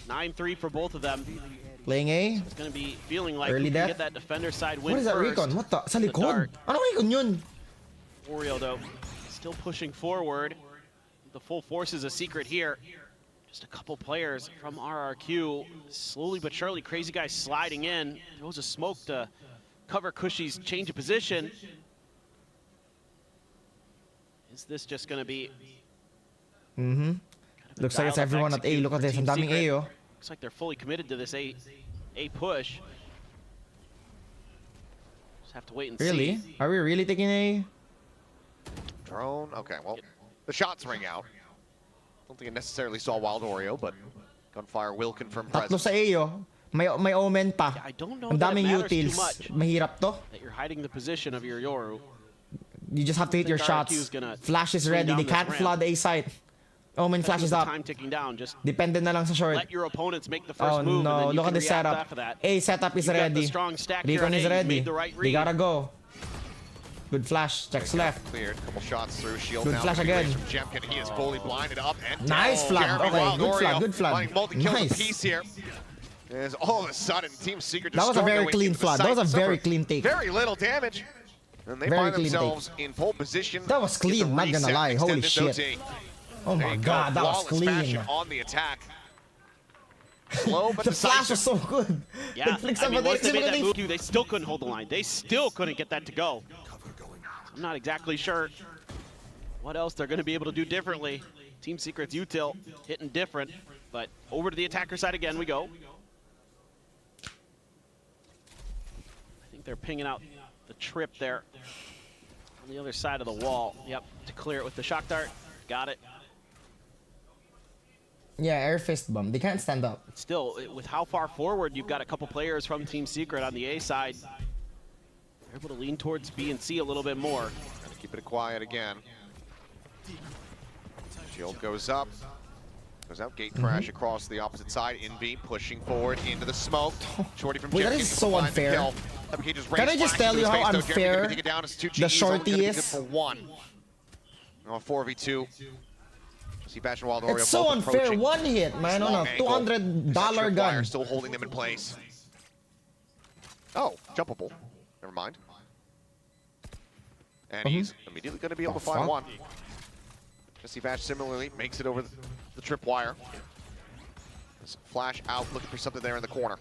9-3 for both of them. Playing A. It's going to be feeling like early we can get that defender side win. What is that recon? What the? Sa likod? Ano recon yun? Oreo though, still pushing forward. The full force is a secret here. Just a couple players from RRQ. Slowly but surely, Crazy Guy sliding in. Throws a smoke to cover Cushy's change of position. Is this just going to be... Looks like it's everyone at A. Look at this. Ang daming A, oh. Looks like they're fully committed to this A push. Just have to wait and see. Really? Are we really taking A? Drone. Okay, well, the shots ring out. Don't think it necessarily saw Wild Oreo, but Gunfire will confirm presence. Tatlo sa A, oh. May omen pa. Yeah, I don't know ang daming that it matters utils. too much. Mahirap to. That you're hiding the position of your Yoru. You just have to hit your shots. Flash is ready. They can't flood A site. Omen flashes up. Time ticking down. Just depende na lang sa short. let your opponents make the first move. No, and then you look at can the setup. after that. A setup is ready. Recon is ready. They gotta go. Good flash. Checks left. Cleared. Couple shots through. Shield good down. Flash again. From Jemkin. He is fully blinded up and nice flag. Okay, good flag. Good flag. Nice. Piece here. Is all of a sudden Team Secret. That was a very clean flag. That was a very clean take. Very little damage. And they find themselves in pole position. That was clean. Not gonna lie. Holy shit. Oh my god, that was clean. On the attack. Slow but the flash was so good. Yeah, I mean, once they made that move, they still couldn't hold the line. They still couldn't get that to go. I'm not exactly sure what else they're going to be able to do differently. Team Secret's util hitting different, but over to the attacker side again we go. I think they're pinging out the trip there on the other side of the wall. Yep, to clear it with the shock dart. Got it. Yeah, air fist bomb. They can't stand up. Still, with how far forward you've got a couple players from Team Secret on the A side, they're able to lean towards B and C a little bit more. Trying to keep it quiet again. Shield goes up. Goes out, gate crash across the opposite side. Envy pushing forward into the smoke. Shorty from Wait, that is so unfair. Can I just tell you how unfair the shorty is? For one. 4v2. Bash and Wild Oreo it's so unfair. One hit, man, on a $200 gun. Still holding them in place. Oh, jumpable. Never mind. And he's immediately going to be able to find one. Bash similarly makes it over the tripwire. Flash out, looking for something there in the corner.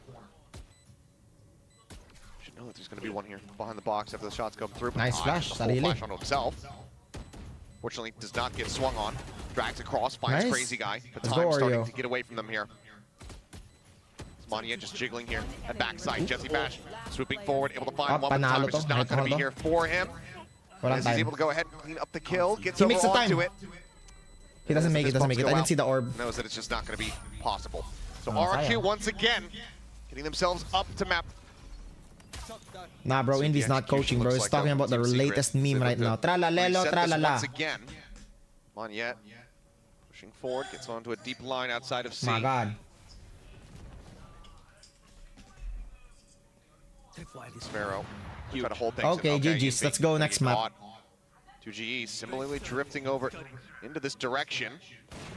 Should know that there's going to be one here behind the box after the shots come through. Nice flash, flash onto himself. Fortunately, does not get swung on. Drags across, finds Crazy Guy. But time starting to get away from them here. Mania just jiggling here at backside. Bash swooping forward, able to find one, but time is just not going to be here for him. As he's able to go ahead and clean up the kill, gets over onto it. He doesn't make it, I didn't see the orb. Knows that it's just not going to be possible. So RRQ once again, getting themselves up to map. Nah, bro, Indy's not coaching, bro. He's talking about the latest meme right now. Tralalelo, tralala. Once again, Monyet pushing forward, gets onto a deep line outside of C. My God. Sparrow. Try to hold things. Okay, GG's. Let's go next map. 2GE similarly drifting over into this direction.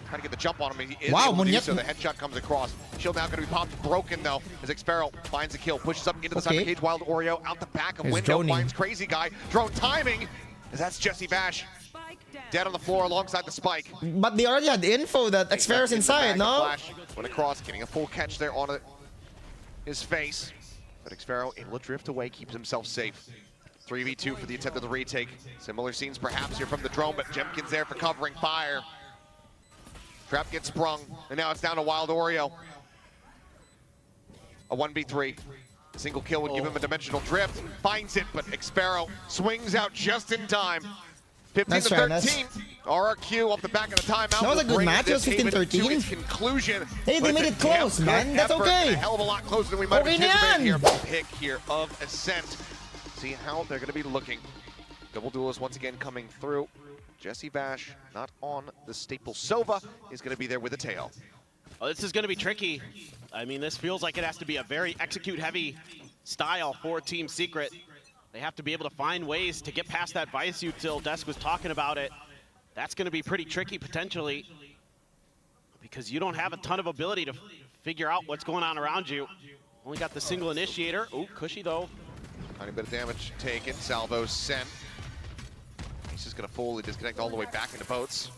Trying to get the jump on him. He is wow, able to do so the headshot comes across. Shield now going to be popped, broken though, as Xpero finds a kill, pushes up into the side of the cage. Wild Oreo out the back of window, finds Crazy Guy. Drone timing, as that's Bash. Dead on the floor alongside the spike. But they already had info that Xpero's inside, no? Flash went across, getting a full catch there on his face. But Xpero able to drift away, keeps himself safe. 3v2 for the attempt of the retake. Similar scenes perhaps here from the drone, but Jemkin's there for covering fire. Trap gets sprung, and now it's down to Wild Oreo. A 1v3. A single kill would give him a dimensional drift. Finds it, but Xpero swings out just in time. 15-13. RRQ off the back of the timeout. That was a good match. It was 15-13. Conclusion. Hey, they made it close, man. That's okay. A hell of a lot closer than we might have anticipated here. Pick here of Ascent. See how they're going to be looking. Double duelist once again coming through. Bash not on the staple. Sova is going to be there with a tail. Well, this is going to be tricky. I mean, this feels like it has to be a very execute-heavy style for Team Secret. They have to be able to find ways to get past that Vice util. Desk was talking about it. That's going to be pretty tricky potentially because you don't have a ton of ability to figure out what's going on around you. Only got the single initiator. Oh, cushy though. Tiny bit of damage taken. Salvo sent. He's just going to fully disconnect all the way back into boats.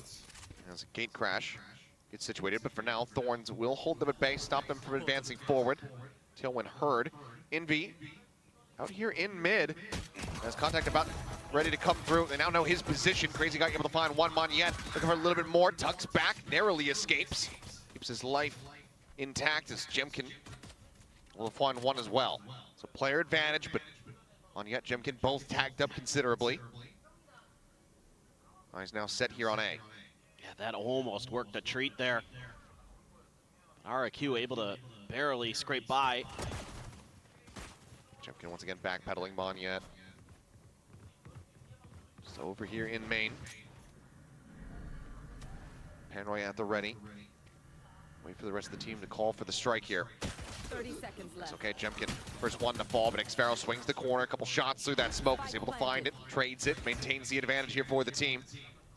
As a gate crash gets situated, but for now, Thorns will hold them at bay, stop them from advancing forward. Tailwind heard. Envy out here in mid. Has contact about ready to come through. They now know his position. Crazy Guy able to find one. Monyet looking for a little bit more. Tucks back, narrowly escapes. Keeps his life intact as Jemkin will find one as well. So player advantage, but Monyet, Jemkin both tagged up considerably. He's now set here on A. Yeah, that almost worked a treat there. RRQ able to barely scrape by. Jemkin once again backpedaling Monyet. Just over here in main. Paranoia at the ready. Wait for the rest of the team to call for the strike here. 30 seconds left. It's okay, Jemkin, first one to fall, but Xpero swings the corner, a couple shots through that smoke, is able to find it, trades it, maintains the advantage here for the team.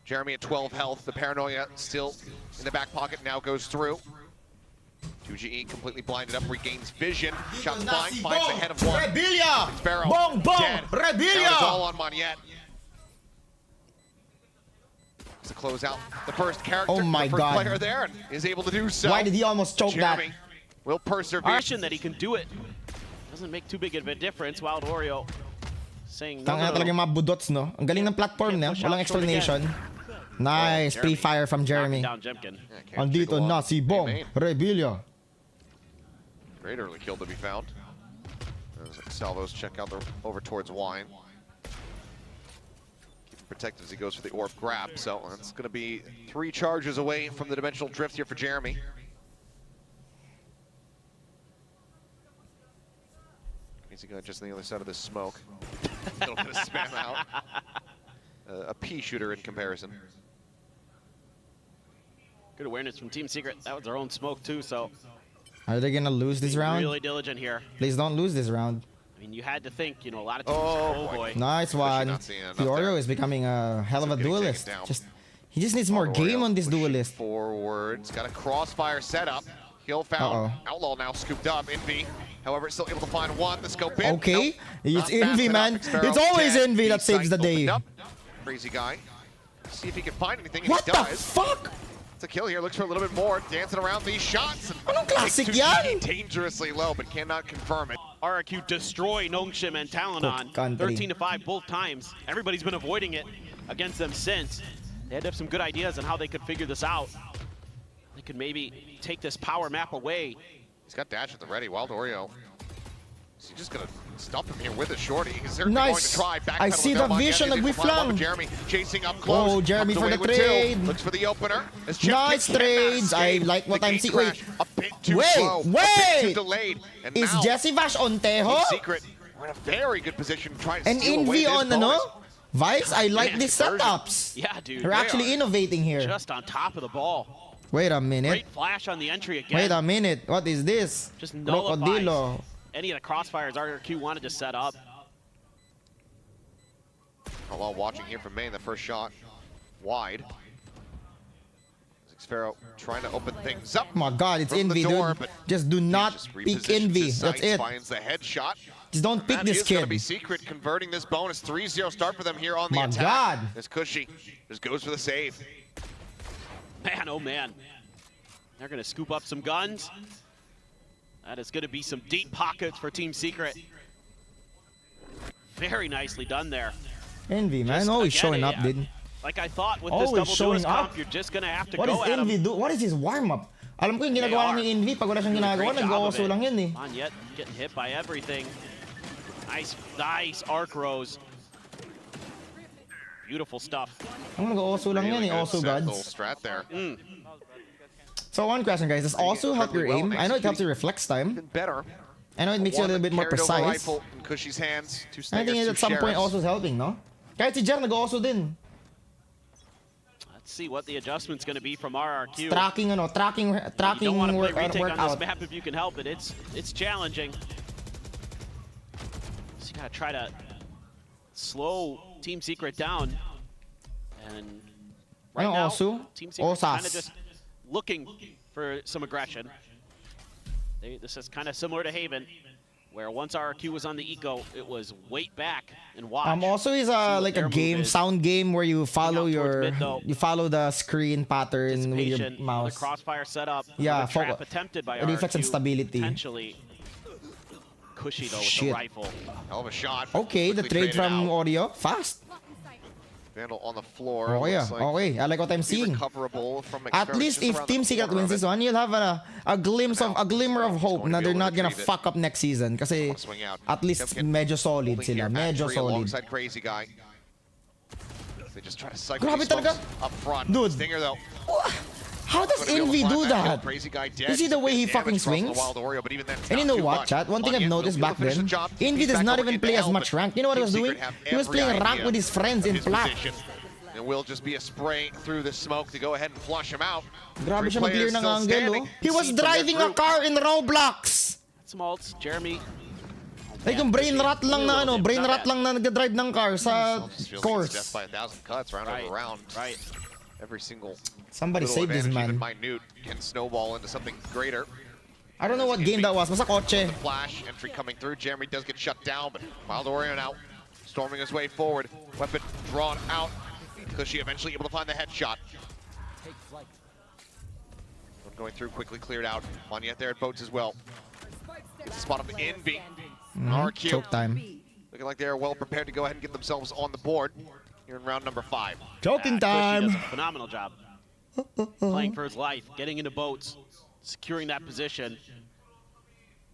Jeremy at 12 health, the Paranoia still in the back pocket, now goes through. 2GE completely blinded up, regains vision, shots flying, finds the head of one. Xpero dead. Now it's all on Monyet. To close out the first character, the first player there, and is able to do so. Why did he almost choke Jeremy that? Will persevere. That he can do it. Doesn't make too big of a difference. Wild Oreo saying no. Tanga talaga yung mga budots, no? Ang galing ng platform niya. Walang explanation. Nice pre-fire from Jeremy. Down Jemkin. Yeah, Andito na si Bong Revilla. Great early kill to be found. As Salvos check out over towards Wine. Keep him protected as he goes for the orb grab. So that's going to be 3 charges away from the dimensional drift here for Jeremy. He's going just on the other side of this smoke. A little bit of spam out. A pea shooter in comparison. Good awareness from Team Secret. That was their own smoke too, so. Are they gonna lose this round? Really diligent here. Please don't lose this round. I mean, you had to think, you know, a lot of teams. Oh boy. Nice one. Fiorio is becoming a hell of a duelist. He just needs more game on this duelist. Forwards, got a crossfire setup. He'll found. Outlaw now scooped up. Envy, however, still able to find one. The scope in. Okay, it's Envy, man. It's always Envy that saves the day. Crazy guy. See if he can find anything. What the fuck? It's a kill here. Looks for a little bit more. Dancing around these shots. Anong classic yan? Dangerously low, but cannot confirm it. RRQ destroy Nongshim and Talanon. 13-5 both times. Everybody's been avoiding it against them since. They had to have some good ideas on how they could figure this out. They could maybe take this power map away. He's got dash at the ready. Wild Oreo. Is he just gonna stump him here with a shorty? He's certainly going to try. I see the vision of Wiflang. Jeremy chasing up close. Oh, Jeremy for the trade. Looks for the opener. Nice trades. I like what I'm seeing. Wait. Delayed. Is Jesse Vash on Teho? Secret. We're in a very good position to try to and Envy on Vice, I like these setups. Yeah, dude. They're actually innovating here. Just on top of the ball. Wait a minute. Great flash on the entry again. Wait a minute. What is this? Just nullifies any of the crossfires RRQ wanted to set up. While watching here from Maine, the first shot wide. Xfero trying to open things up. Oh my God, it's Envy, dude. Just do not pick Envy. That's it. Finds the headshot. Just don't pick this kid. Going to be Secret converting this bonus. 3-0 start for them here on the attack. My God. This Cushy just goes for the save. Man, oh man. They're going to scoop up some guns. That is going to be some deep pockets for Team Secret. Very nicely done there. Envy, man. Just always showing up, dude. Like I thought with this double duelist comp, you're just going to have to go at him. What is Envy do? What is his warm-up? Alam ko yung ginagawa ng Envy. Pag wala siyang ginagawa, nag-ooso lang yun eh. On yet, getting hit by everything. Nice arc rose. Beautiful stuff. Ang nag-ooso lang yan eh, also gods. Strat there. So one question, guys. Does also help your aim? I know it helps your reflex time. Better. I know it makes you a little bit more precise. Cushy's hands. I think at some point also is helping, no? Kahit si Jer nag-ooso din. Let's see what the adjustment's going to be from RRQ. Tracking you don't want to play retake workout. on this map if you can help it. It's challenging. So you got to try to slow Team Secret down. And right now, also, Team Secret kind of just looking for some aggression. This is kind of similar to Haven, where once RRQ was on the eco, it was wait back and watch. Also is like a game, sound game where you follow the screen pattern with your mouse. The crossfire setup. Yeah, trap attempted by RRQ. Reflex and stability. Potentially Cushy though with the rifle. Hell of a shot. Okay, the trade from Audio, fast. Vandal on the floor. Oh yeah, okay. I like what I'm seeing. At least if Team Secret wins this one, you'll have a glimmer of hope na they're not gonna fuck up next season. Kasi at least medyo solid sila, medyo solid. Alongside Crazy Guy. They just try to cycle Grabe talaga. up front. Dude. Stinger though. How does Envy do that? You see the way he fucking swings? And you know what, chat? One thing I've noticed back then, Envy does not even play as much rank. You know what he was doing? He was playing rank with his friends in plat. It will just be a spray through the smoke to go ahead and flush him out. Grabe siya mag-clear ng angle, oh. He was driving a car in Roblox! Smoltz, Jeremy. Like yung brain rot lang na nag-drive ng car sa course. Death by 1,000 cuts, round over round. Right. Every single somebody save this man. Even minute can snowball into something greater. I don't know what game that was. Basta kotse. Flash entry coming through. Jeremy does get shut down, but Wild Oreo now storming his way forward. Weapon drawn out. Cushy eventually able to find the headshot. Going through, quickly cleared out. Monyet there at boats as well. It's a spot of Envy. RQ. Choke time. Looking like they're well prepared to go ahead and get themselves on the board. here in round number 5. Joking Cushy time. does a phenomenal job. Playing for his life, getting into boats, securing that position,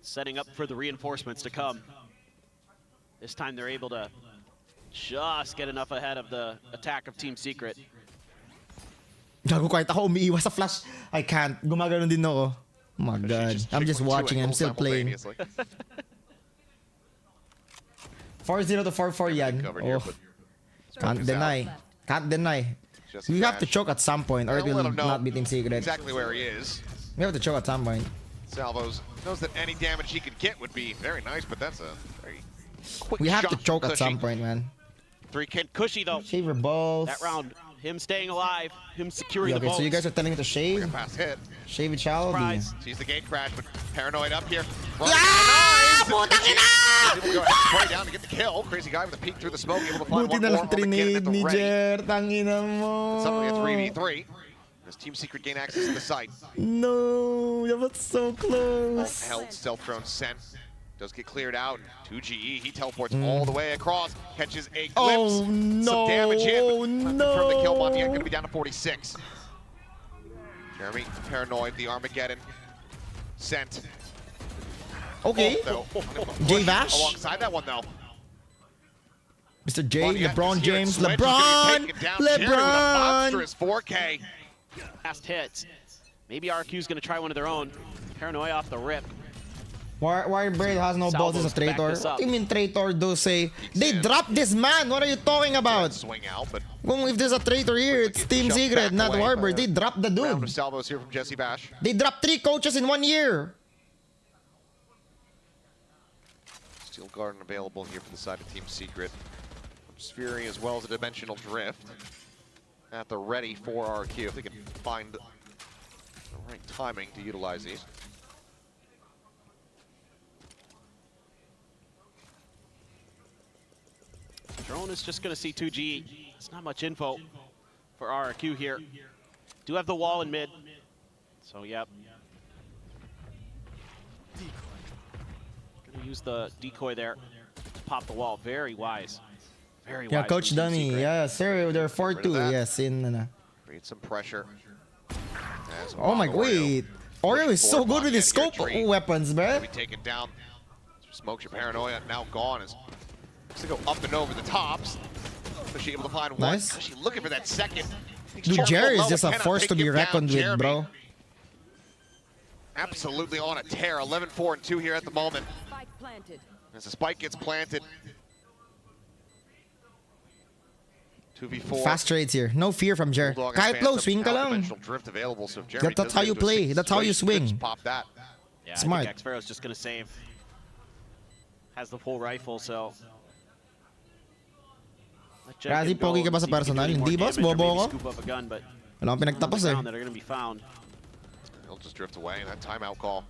setting up for the reinforcements to come. This time they're able to just get enough ahead of the attack of Team Secret. Gago, kahit ako umiiwas sa flash. I can't. Gumagano din ako. Oh my god. I'm just watching. I'm still playing. 4-0 to 4-4 yan. Oh. Can't deny. Can't deny. We have to choke at some point or it will not be Team Secret. Exactly where he is. We have to choke at some point. Salvos knows that any damage he could get would be very nice, but that's a very quick We have to shot choke from at some Cushy. point, man. 3 Cushy though. Shaver balls. That round, him staying alive, him securing Yeah, the okay, boats. so you guys are telling me to shave? Fast hit. Shave it, child. Surprise. Sees the gate crash, but paranoid up here. Ah! Putang ina! Able to go ahead and spray down to get the kill. Crazy guy with a peek through the smoke, able to find Buti one na more lang Armageddon at trinade ni the ready. Jer. Tangina mo. Suddenly a 3v3. Does Team Secret gain access to the site? No, that was so close. Held stealth drone sent. Does get cleared out. 2GE, he teleports all the way across. Catches a glimpse. Oh, no. Some damage in. Oh, From the kill, Monty no. going to be down to 46. Jeremy, paranoid, the Armageddon. Sent. Okay. Oh, J Vash. Alongside that one, though. Mr. J, Monty LeBron is here. James, Switch is LeBron, gonna be taken down. Jeremy with a LeBron. monstrous 4K. Fast hits. Maybe RQ's gonna try one of their own. Paranoia off the rip. Wirebird has no balls as a Salvos to back traitor. this up. What do you mean traitor, do say? They in. dropped this man. What are you talking about? Swing out, but Kung if there's a traitor here, it's Get Team shoved Secret, back not away, Warbird. but They dropped the round dude. of salvos here from Jesse Bash. They dropped 3 coaches in 1 year. Steel Garden available here for the side of Team Secret. Sphere as well as a Dimensional Drift at the ready for RQ if they can find the right timing to utilize these. Drone is just gonna see 2G. It's not much info for RQ here. Do have the wall in mid. So yep. Gonna use the decoy there to pop the wall. Very wise. Very Yeah, wise. Coach from Team Dummy. Secret. Yeah, sir. They're Rid of 4-2. that. Yes, in. Create some pressure. As Oh my, Oreo wait. Oreo is so good with his scope Tree. weapons, bruh. Be taken down. Smokes your paranoia, now gone. Is to go up and over the tops. So she able to find one. Nice. She's looking for that second. Dude, Jerry is just a force to be reckoned with, bro. Absolutely on a tear. 11-4-2 here at the moment. Spike planted. As the spike gets planted. 2v4. Fast trades here. No fear from Jer. Bulldog Kahit and low, Phantom, swing ka now lang. dimensional drift available, so if Jeremy That's does how get you into a play. sticky That's how you situation, could swing. Pop that. Yeah, Smart. I think Xfero's just gonna save. Has the full rifle, so. Let Jen Razzie, go pogi ka ba and sa see if he can do personal? any more Hindi, boss. damage or Bobo maybe ako. scoop up a gun, but Wala akong pinagtapos eh. that are gonna be found. He'll just drift away. That timeout call.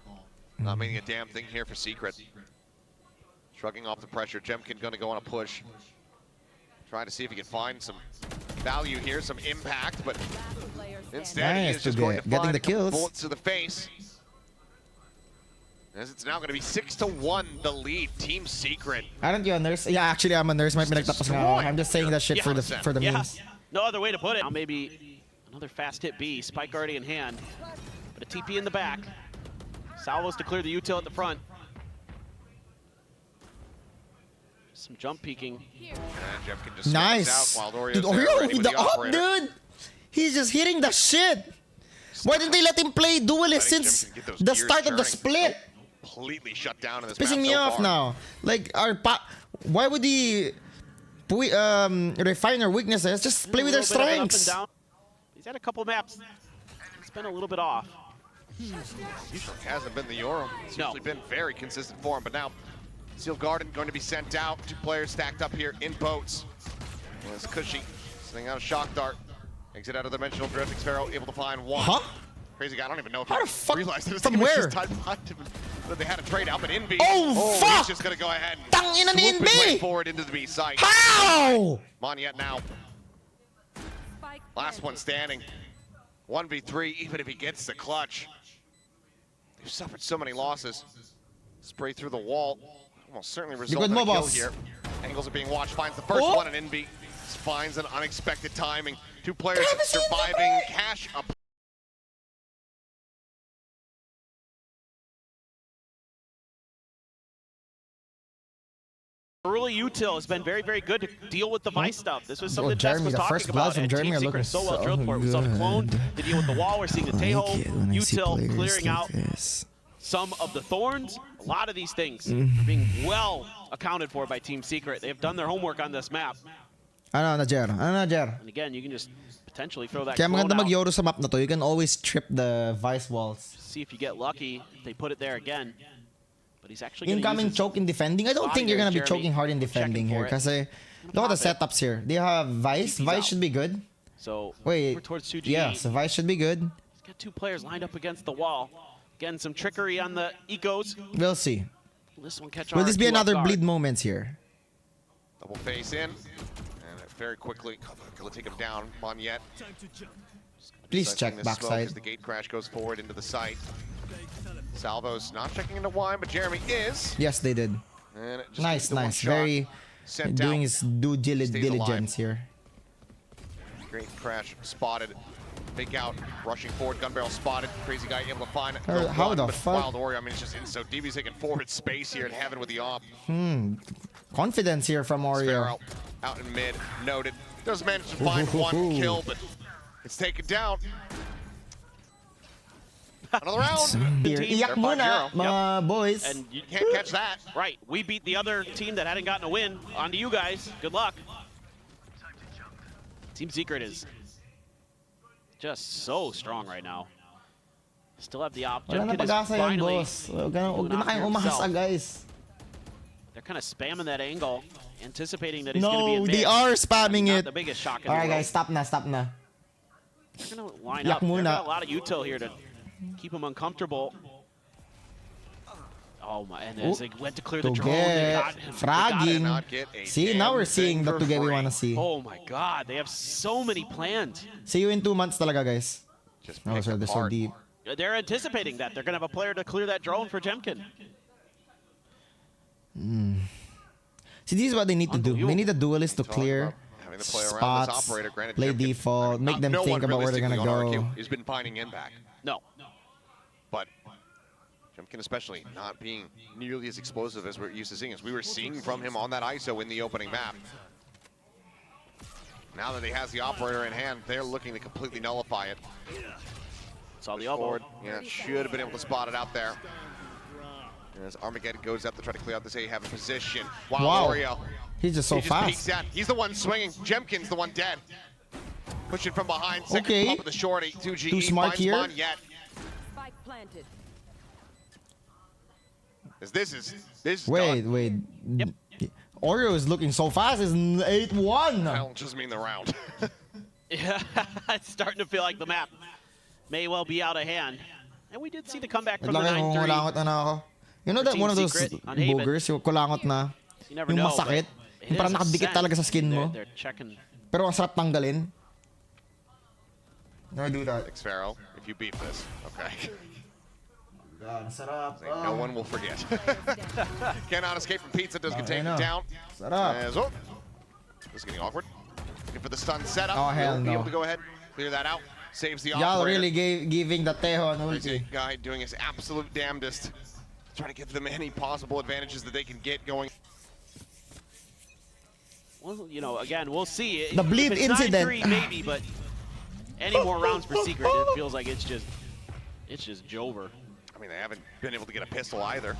Not meaning a damn thing here for Secret. Shrugging off the pressure. Jemkin gonna go on a push. Trying to see if he can find some value here, some impact, but Last player standing. instead he Nice is to just going to getting find the a couple kills. bullets to the face. As it's now going to be 6-1 the lead, Team Secret. Aren't you a nurse? Yeah, actually, I'm a nurse. May pinagtapos nga ako. I'm just saying that shit for the Yeah, memes. no other way to put it. Now maybe another fast hit B, spike already in hand, but a TP in the back. Salvos to clear the util at the front. Some jump peeking. And Jemkin just Nice. swings out while Oreo's Dude, there, Oreo ready with with the up, operator. dude. He's just hitting the shit. Why didn't they let him play duelist Letting since Jemkin get those the gears start of the turning. split? Completely shut down in this Pissing map me so off far. now. Like, why would he refine our weaknesses? Just play with A their little bit of an up and strengths. down. He's had a couple maps. It's been a little bit off. Usually hasn't been the Euro. It's No. usually been very consistent for him, but now Steel Garden going to be sent out. 2 players stacked up here in boats. Well, it's Cushy sending out a shock dart. Exit out of Dimensional Drift. Xfero able to find one. Huh? Crazy guy. I don't even know if How he the fuck- realized it was from he was where? just tied behind him, but they had a trade out, but Envy. Oh, fuck! He's just going to go ahead and Tangina ni swoop his way Envy! forward into the B site. How? Monyet now. Spike Last one planted. standing. 1v3, even if he gets the clutch. They've suffered so many losses. Spray through the wall. Almost certainly result good in a mo, kill boss. here. Angles are being watched, finds the first Oh. one, and Envy finds an unexpected timing. Two players surviving, cash up. Early util has been very, very good to deal with the Vice stuff. This was something Jeremy, Best was the talking first bloods about, from and Jeremy Team are Secret looking is so well drilled so for it. We saw the clone good. to deal with the wall. We're seeing the Teho, util clearing out this. some of the thorns. A lot of these things are being well accounted for by Team Secret. They've done their homework on this map. Ano na, Jer? Ano na, Jer? And again, you can just potentially throw that Kaya clone maganda out. mag-Yoro sa map na to. You can always trip the Vice walls. See if you get lucky. If they put it there again. But he's actually going to Incoming use his choke in defending. I don't body think you're there, gonna be Jeremy. choking hard in defending Checking here. for it. Kasi look at the setups here. They have Vice. TP's Vice out. should be good. So Wait. over towards 2G. Yeah, so Vice should be good. He's got two players lined up against the wall. Again, some trickery on the ecos. We'll see. This one catch Will this be RQ off another guard. bleed moments here? Double face in. And very quickly, going to take him down. Monyet. Please check This smoke backside. as the gate crash goes forward into the site. Salvo's not checking into wine, but Jeremy is. Yes, they did. And it just Nice, needs the one nice. shot. Very Sent doing out. his due Stays diligence here. Great crash spotted. Fake out, rushing forward, gun barrel spotted. Crazy guy able to find it. How the but fuck? Wild Oreo, I mean, it's just in so deep. He's taking forward space here in heaven with the op. Confidence here from Oreo. Sparrow out in mid, noted. Does manage to find one kill, but it's taken down. Another round. Here. Iyak muna, mga boys. And you Can't catch that. right, we beat the other team that hadn't gotten a win. On to you guys. Good luck. Team Secret is just so strong right now. Still have the op. Wala na Jemkin is pag-asa yan, finally boss. Huwag na doing kayong it umasa, himself. guys. They're kind of spamming that angle, anticipating that he's going to be No, in they mid. are spamming Not it. the biggest shock in Alright, the world. guys, stop na, stop na. They're going to line Yak up. They've muna. got a lot of util here to keep him uncomfortable. Oh my, and as they went to clear the drone, they got him. They got him. Fragging. Not get a See, damn now we're thing seeing the for 2G we free. wanna see. Oh my god, they have so many plans. See you in 2 months talaga, guys. Just Oh, picked so they're so apart. deep. They're anticipating that. They're going to have a player to clear that drone for Jemkin. See, this is what they need to do. They need a duelist to Talk clear about having to play around this spots, operator. Granted, play Jemkin- default, make them no think one about where they're gonna realistically on go. RQ has been finding impact. No. But Jemkin especially not being nearly as explosive as we're used to seeing, as we were seeing from him on that ISO in the opening map. Now that he has the operator in hand, they're looking to completely nullify it. Saw the elbow. Forward, yeah, should have been able to spot it out there. And as Armageddon goes up to try to clear out this A-Heaven position. Wow. Oreo. He's just so He just fast. peeks out. He's the one swinging. Jemkin's the one dead. Pushing from behind. Second Okay. pump of the shorty. 2G. Too smart finds here. Monyet. Spike planted. As this is Wait, done. wait. Yep. Oreo is looking so fast. It's 8-1. I don't just mean the round. Yeah, it's starting to feel like the map may well be out of hand. And we did see the comeback from the Laki, 9-3. kulangot na ako. You know that Team one of those Secret on Haven. boogers, yung kulangot na, You never yung know. masakit, but it yung parang is a nakadikit scent. talaga sa skin mo, They're checking. pero ang sarap tanggalin. Never do that. Pharaoh, if you beat this, okay. God, sarap. No one will forget. Cannot escape from pizza. Does get taken know. down. Sarap. As, oh, this is getting awkward. Looking for the stun setup. Oh, hell He'll be no. able to go ahead, clear that out. Saves the Y'all operator. really giving the Teho an Crazy ulti. guy doing his absolute damnedest. Trying to give them any possible advantages that they can get going. Well, you know, again, we'll see. The bleed If it's incident. 9-3, maybe, but any more rounds for Secret, it feels like it's just Jover. I mean, they haven't been able to get a pistol either.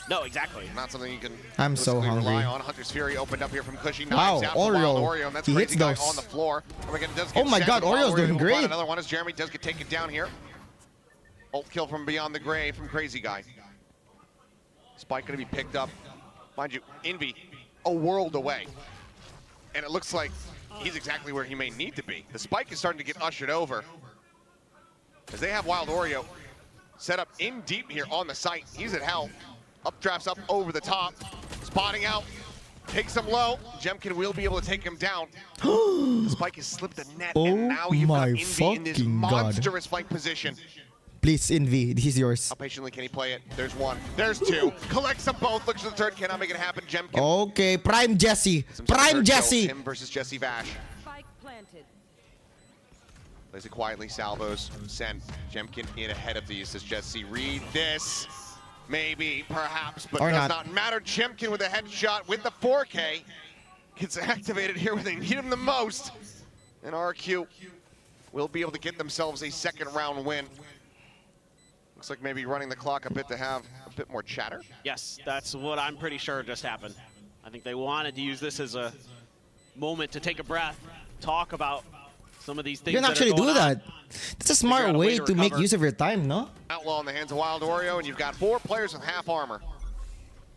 No, exactly. Not something you can I'm so realistically rely hungry. on. Hunter's Fury opened up here from Cushy. Wow, Knives out for Wild Oreo. Oreo, and that's He Crazy hits guy those. on the floor. Armageddon does Oh get my sent, God, but Wild Oreo's Oreo doing able to find great. Another one as Jeremy does get taken down here. Ult kill from beyond the grave from Crazy guy. Spike going to be picked up. Mind you, Envy a world away. And it looks like he's exactly where he may need to be. The Spike is starting to get ushered over. As they have Wild Oreo set up in deep here on the site. He's at hell. Updrafts up over the top. Spotting out. Takes him low. Jemkin will be able to take him down. The Spike has slipped the net, Oh and now you've got my Envy in this fucking God. monstrous flank position. please, Envy. This is yours. How patiently can he play it? There's one. There's two. Collects them both. Looks to the third. Cannot make it happen. Jemkin. Okay, Prime Jesse. Prime Jesse. Him versus Jesse Vash. Spike planted. Plays it quietly. Salvos. Send. Jemkin in ahead of these. Does Jesse read this? Maybe, perhaps, but or does not matter. Jemkin with a headshot with the 4K. Gets activated here when they need him the most. And RQ will be able to get themselves a second round win. Looks like maybe running the clock a bit to have a bit more chatter. Yes, that's what I'm pretty sure just happened. I think they wanted to use this as a moment to take a breath, talk about some of these things. You can actually do that. That's a smart way to make recover. use of your time, no? Outlaw in the hands of Wild Oreo, and you've got 4 players with half armor.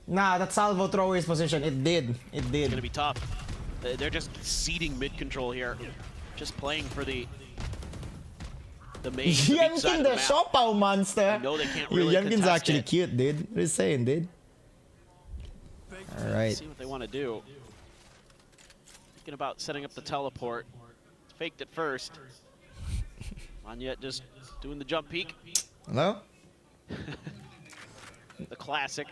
Nah, that salvo thrower's position. It did. It It's did. gonna be tough. They're just seeding mid control here, just playing for the main side Yemkin of the the map. Shopaw monster. I know they can't really Yemkin's contest actually it. cute, dude. What are you saying, dude? All right. See what they want to do. Thinking about setting up the teleport. Faked it first. Monyet just doing the jump peek, Hello? the classic.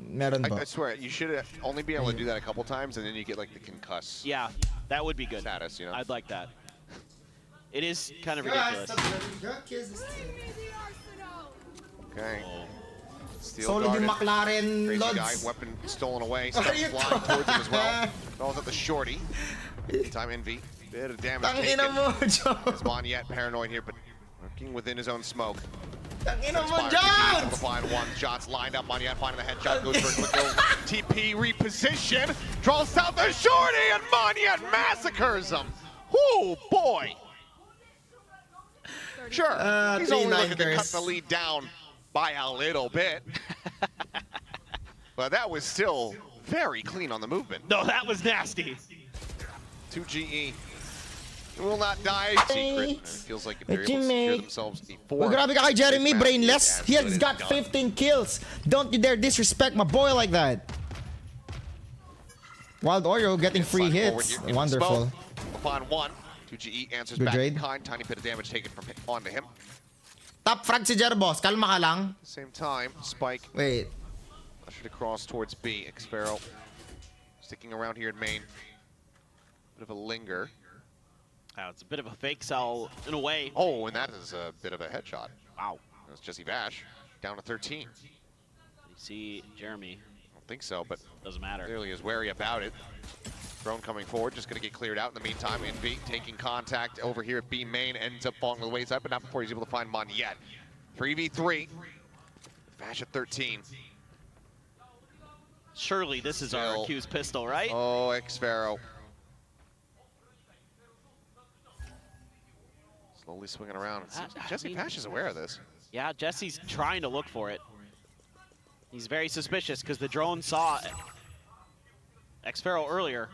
Meron ba? I swear, you should only be able to do that a couple times, and then you get like the concuss Yeah, that would be good. status, you know? I'd like that. It is kind of ridiculous. Okay. Steel Solid yung guarded. McLaren, Crazy guy, Lods. weapon stolen away. Are Steps you flying towards him as well. Falls at the shorty. Meantime, Envy. Bit of damage Tangina taken. mo, Jones. Is Monyet paranoid here, but working within his own smoke. Tangina mo, Inspired TP able to Jones! find one. Shots lined up. Monyet finding the headshot. Goes for a quick go. TP reposition. Draws out the shorty, and Monyet massacres him. Oh boy. Sure. He's only looking to cut the lead down by a little bit. But that was still very clean on the movement. No, that was nasty. 2GE will not die. Secret. It feels like if they're able to secure themselves a 4. Oh, grabe ka kay Jeremy, this match brainless. is He as has good got as done. 15 kills. Don't you dare disrespect my boy like that. Wild Oreo getting free Slide forward hits. here, give him Wonderful. smoke. Upon 1. 2GE answers Good back trade. in kind. Tiny bit of damage taken from onto him. Top frag si Jerboss. Kalma ka lang. Same time, Spike Wait. ushered across towards B. Xfero sticking around here in main. Bit of a linger. It's a bit of a fake sell in a way. Oh, and that is a bit of a headshot. Wow. That's Jesse Vash down to 13. You see Jeremy. I don't think so, but Doesn't matter. clearly is wary about it. Drone coming forward, just going to get cleared out in the meantime. Envy taking contact over here at B main, ends up falling to the wayside, but not before he's able to find Monyet. 3v3. Vash at 13. Surely this is Still. RQ's pistol, right? Oh, Xfero. Slowly swinging around. It seems like Jesse Vash is aware of this. Yeah, Jesse's trying to look for it. He's very suspicious because the drone saw Xfero earlier.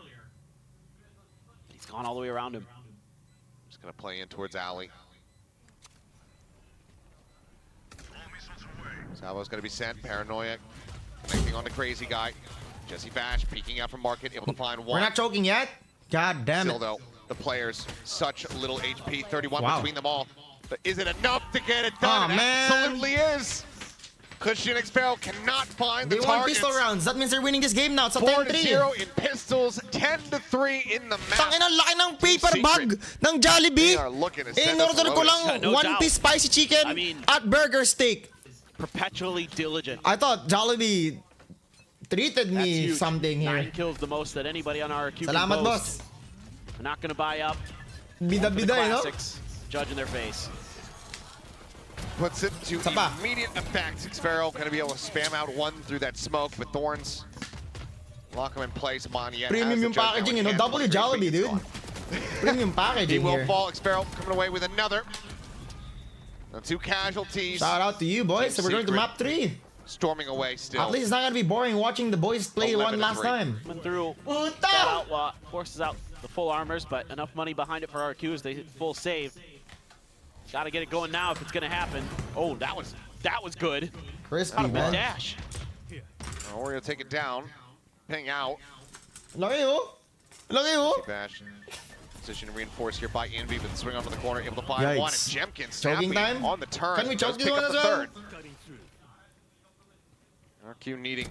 He's gone all the way around him. Just going to play in towards Alley. Salvo's going to be sent. Paranoia connecting on the crazy guy. Jesse Vash peeking out from market, able to find one. We're not choking yet? God damn Still, it. though, the players, such little HP, 31 Wow. between them all. But is it enough to get it done? Aw, It man. absolutely is. Christian Xfero cannot find They the won targets. pistol rounds. That means they're winning this game now. It's a 4-0 10-3. in pistols, 10-3 in the map. Tangina, laki ng paper Secret. bag ng They Jollibee. are looking to send us In-order ko loads. lang No one doubt. piece spicy chicken I mean- at burger steak. Perpetually diligent. I thought Jollibee treated That's me huge. something 9 here. kills the most that anybody on RQ can Salamat, boast. boss. We're not going to buy up. Bida-bida, you know? Classics. Judge in their face. Puts it to Isa pa. immediate effect. Xfero going to be able to spam out one through that smoke, but Thorns lock him in place. Monyet Premium has the yung judge now packaging, in you know? hand. Double Great Jollibee, beat, it's dude. gone. Premium He packaging will here. fall. Xfero coming away with another. Now 2 casualties. Shout out to you, boys. So we're going to Secret. map 3. Storming away still. At least it's not going to be boring watching the boys play one last 11-3. time. Coming through. Puta! That outlaw forces out the full armors, but enough money behind it for RQ as they hit full save. Got to get it going now if it's going to happen. Oh, that was good. Crispy, Got a man. dash. Oreo take it down. Ping out. Laki, oh. Laki, oh. Bash Position reinforced here by Envy, but the swing onto the corner, able to find Yikes. one. And Jemkin Choking snapping time? on the turn. Can we choke Does this pick one up as the well? third. RQ needing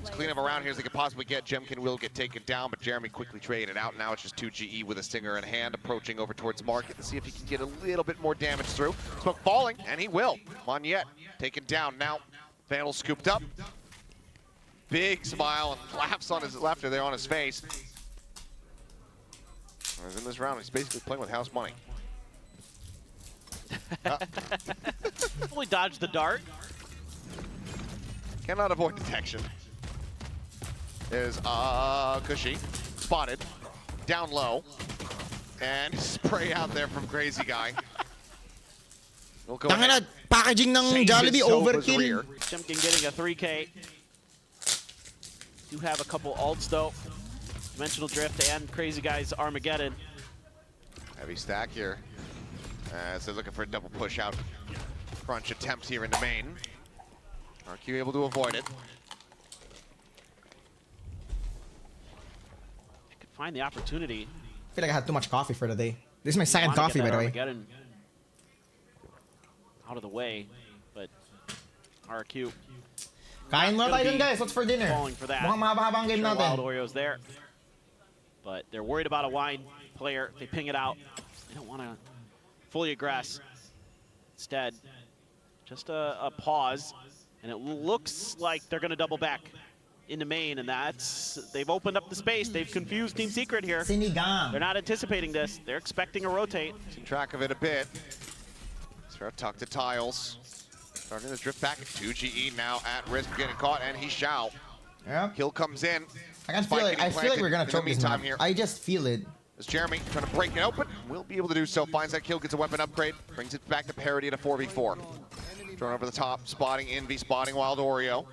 to clean up around here as they could possibly get. Jemkin will get taken down, but Jeremy quickly traded out. Now it's just 2GE with a stinger in hand, approaching over towards Market to see if he can get a little bit more damage through. Smoke falling, and he will. Monyet taken down now. Vandal scooped up. Big smile and laughs on his left, or there on his face. As in this round, he's basically playing with house money. Fully dodged the dart. Cannot avoid detection. There's Cushy, spotted, down low, and spray out there from Crazy Guy. We'll go Tanga na, ahead. packaging ng Save Jollibee his Sova's overkill. rear. Jemkin getting a 3K. Do have a couple ults though. Dimensional Drift and Crazy Guy's Armageddon. Heavy stack here. As they're looking for a double push out. Crunch attempt here into main. RQ able to avoid it. Could find the opportunity. I feel like I had too much coffee for the day. This is my second Wanna coffee, get by that the way. Armageddon out of the way, but RQ Kain muna tayo dun, guys. What's for dinner? falling for that. Mukhang mahaba-habang game Sure, Wild natin. Oreo's there, but they're worried about a wine player. They ping it out. They don't want to fully aggress. Instead, just a pause, and it looks like they're going to double back into main, and they've opened up the space. They've confused Team Secret here. Sinigang. They're not anticipating this. They're expecting a rotate. Keep track of it a bit. Start tuck to tiles. Starting to drift back. 2GE now at risk of getting caught, and he shall. Yeah. Kill comes in. I can feel it. I feel like we're gonna choke this map. here. I just feel it. As Jeremy trying to break it open, will be able to do so. Finds that kill, gets a weapon upgrade, brings it back to parity at a 4v4. Thrown over the top, spotting Envy, spotting Wild Oreo.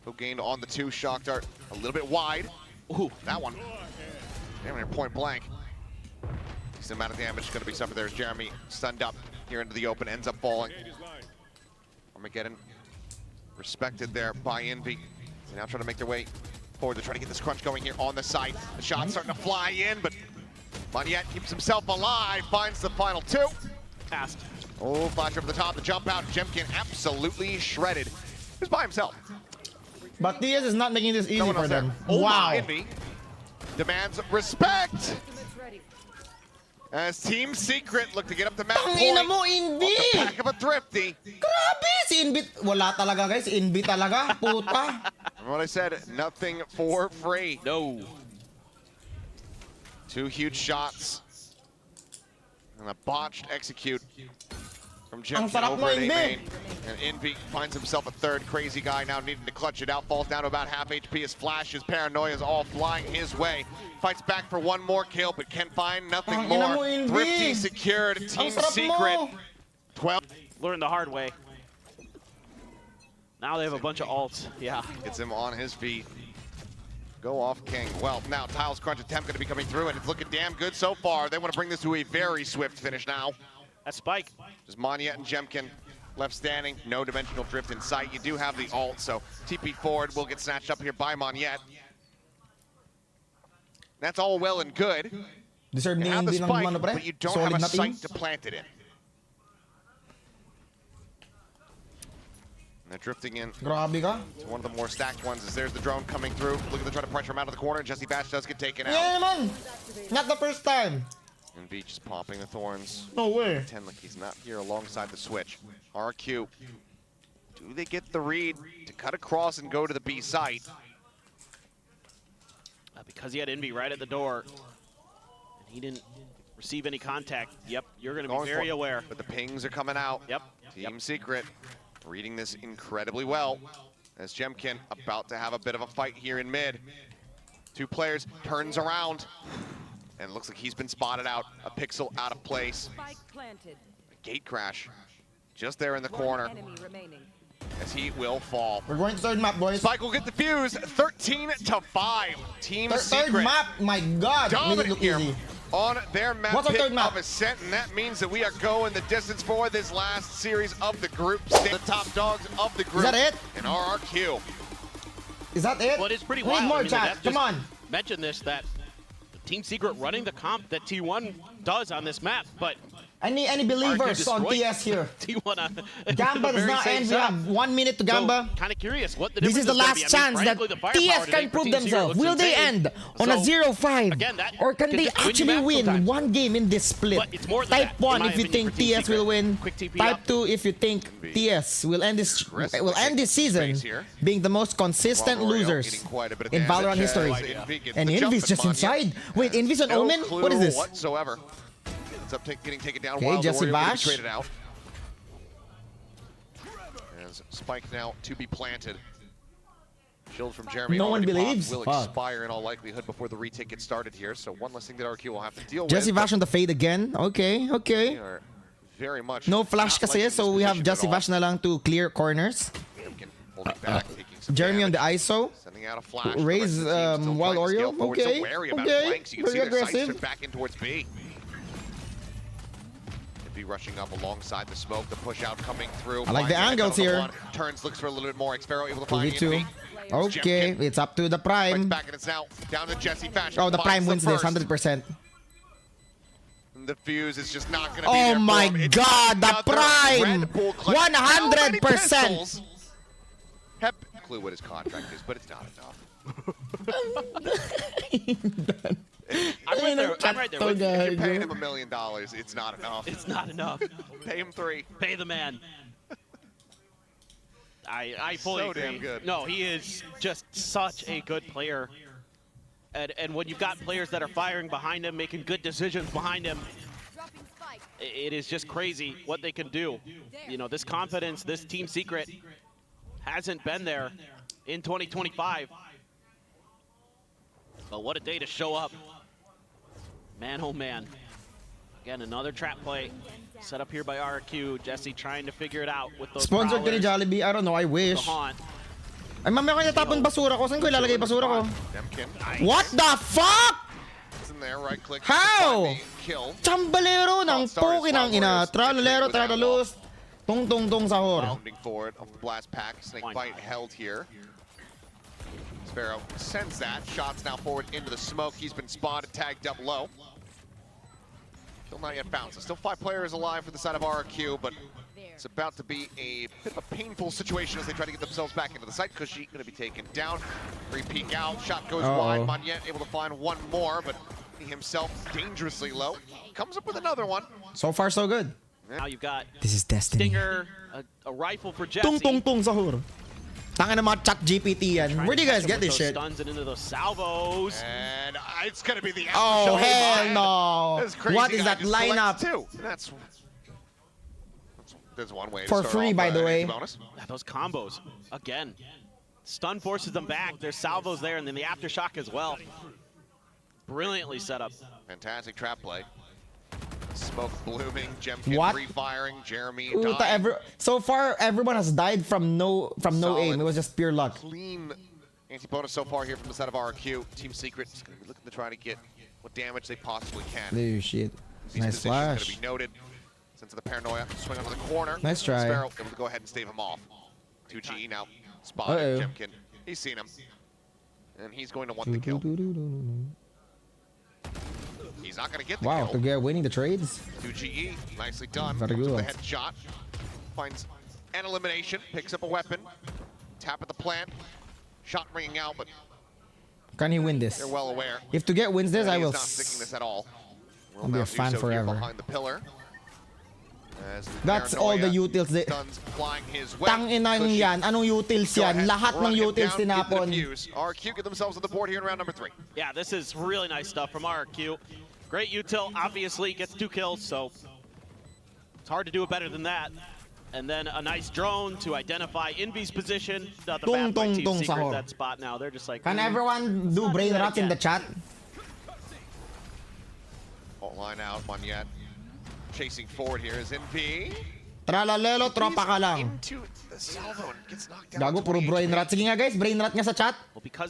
Who gained on the 2, shock dart a little bit wide. Ooh, that one. Damn near point blank. Decent amount of damage going to be suffered there as Jeremy stunned up here into the open, ends up falling. Armageddon respected there by Envy. They now trying to make their way forward to try to get this crunch going here on the site. The shot's starting to fly in, but Monyet keeps himself alive, finds the final 2. Passed. Oh, flash over the top, the jump out. Jemkin absolutely shredded. He's by himself. But Diaz is not making this easy No one for else there. them. Oh, Wow. Envy demands respect. Ultimate's ready. As Team Secret look to get up the map Tangina point. mo, Off the Envy! back of a Thrifty. Grabe! Si Inbit. Wala talaga, guys. Inbit talaga. Puta. Remember what I said, nothing for free. No. 2 huge shots. And a botched execute from Ang Jemkin sarap over mo, at A Envy. main. And Envy finds himself a 3rd. Crazy Guy now needing to clutch it out. Falls down to about half HP. His flash, his paranoia is all flying his way. Fights back for 1 more kill, but can find nothing Ang ina more. mo, Envy. Thrifty secured. Ang Team sarap Secret. mo. 12. Learned the hard way. Now they have a bunch of ults. Yeah. Gets him on his feet. Go off King. Well, now Tiles Crunch attempt going to be coming through, and it's looking damn good so far. They want to bring this to a very swift finish now. That spike. Just Monyet and Jemkin left standing. No dimensional drift in sight. You do have the ult, so TP forward will get snatched up here by Monyet. That's all well and good. Deserve You ni have the Inbit ng spike, ano, pre. but you don't Solid have na a team. site to plant it in. And they're drifting in. Grabe ka. It's one of the more stacked ones as there's the drone coming through. Looking to try to pressure him out of the corner. Jesse Batch does get taken out. Yeah, man. Not the first time. And Beach is popping the thorns. No way. Pretend like he's not here alongside the switch. RQ. Do they get the read to cut across and go to the B site? Because he had Envy right at the door, and he didn't receive any contact. Yep, you're going to be Going very for it. aware. But the pings are coming out. Yep. Team Secret reading this incredibly well. As Jemkin about to have a bit of a fight here in mid. 2 players, turns around. And it looks like he's been spotted out. A pixel out of place. Spike planted. A gate crash. Just there in the One corner. enemy remaining. As he will fall. We're going to third map, boys. Spike will get the fuse. 13-5. Team Third Secret map. My God. Made it dominant look here easy. on their map. What's our Pick third map? of Ascent, and that means that we are going the distance for this last series of the group. The top dogs of the group. Is that it? And RRQ. Is that it? Well, it is pretty We need wild. more I mean, chat. that Come just on. Mention this, that Team Secret running the comp that T1 does on this map, but any believers on TS here? T1 Gamba does not end. We have 1 minute to Gamba. So, kind of curious what the This is the last chance that TS can prove themselves. Will they end on a 0-5? Again, or can they actually win one game in this split? Type 1 if you think TS will win. Type 2 if you think TS will end this season being the most consistent losers in Valorant history. And Envy's just inside. Wait, Envy's on Omen? What is this? Whatsoever. Ends up getting taken down Okay, while Jesse Bash. traded out. As Spike now to be planted. Shield from Jeremy. No one believes. Will expire in all likelihood before the retake gets started here. So one less thing that RQ will have to deal Jesse with. Bash on the fade again. Okay, okay. Very much no flash kasi, so we have Jesse Bash na lang to clear corners. Jeremy on the ISO. Sending out a flash. Raise Wild Oreo. Okay, okay. Very aggressive. Back in towards B. Be rushing up alongside the smoke. The push out coming through. I like the angles here. Turns, looks for a little bit more. Xfero able to find Envy. Okay, it's up to the Prime. Back and it's now down to Jesse Bash. Oh, the Prime wins this 100%. The fuse is just not going to be oh there. My God, the Prime! 100%! Clue what his contract is, but it's not enough. I'm right there with you. If you're paying him $1 million, it's not enough. It's not enough. Pay him 3. Pay the man. I fully agree. Damn good. No, he is just such a good player. And when you've got players that are firing behind him, making good decisions behind him, it is just crazy what they can do. You know, this confidence, this Team Secret hasn't been there in 2025. But what a day to show up. Man, oh man. Again, another trap play set up here by RQ. Jesse trying to figure it out with those Sponsored ka ni Jollibee? I don't know, I wish. Ay, mamaya kaya tapon basura ko. Saan ko ilalagay basura ko? What the fuck? There, right click. How? Chambalero ng poke ng ina. Tralalero, tralalos. Tung tung tung sahor. Bounding forward of the blast pack. Snake bite held here. Sparrow sends that. Shots now forward into the smoke. He's been spotted, tagged up low. Still not yet bounced. Still 5 players alive for the side of RQ, but it's about to be a bit of a painful situation as they try to get themselves back into the site. Cushy going to be taken down. Free peek out. Shot goes wide. Monyet able to find one more, but he himself dangerously low. Comes up with another one. So far, so good. Now you've got this is destiny. Stinger, a rifle for Jesse. Tung tung tung sahur. Tanga na mga chat GPT yan. Where do you guys get this shit? Stuns and into those salvos. And it's going to be the oh, hell no. What is that lineup? There's one way for free, by the way. Yeah, those combos. Again. Stun forces them back. There's salvos there, and then the aftershock as well. Brilliantly set up. Fantastic trap play. Smoke blooming, Jemkin pre-firing, Jeremy so far, everyone has died from no aim. It was just pure luck. Clean anti-bonus so far here from the side of RQ. Team Secret is going to be looking to try to get what damage they possibly can. Oh, shit. Nice flash. Going to be noted. Sense of the paranoia. Swing onto the corner. Nice try. Sparrow able to go ahead and stave him off. 2GE now. Spotted Jemkin. He's seen him. And he's going to want the kill. He's not going to get the kill. Wow, they're winning the trades. 2GE, nicely done. Very good. The headshot. Finds an elimination, picks up a weapon. Tap at the plant. Shot ringing out, but can he win this? They're well aware. If to get wins this, I will. Not sticking this at all. I'll be a fan forever. Behind the pillar. That's all the utils. Tanginang yan. Anong utils yan? Lahat ng utils tinapon. RQ get themselves on the board here in round number 3. Yeah, this is really nice stuff from RQ. Great util, obviously gets 2 kills, so it's hard to do it better than that. And then a nice drone to identify Envy's position. Not the bad by Team Secret, that spot now. They're just like, can everyone do brain rot in the chat? Line out, Monyet. Chasing forward here is Envy. Tralalelo, tropa ka lang. Gago, puro brain rot. Sige nga guys, brain rot nga sa chat.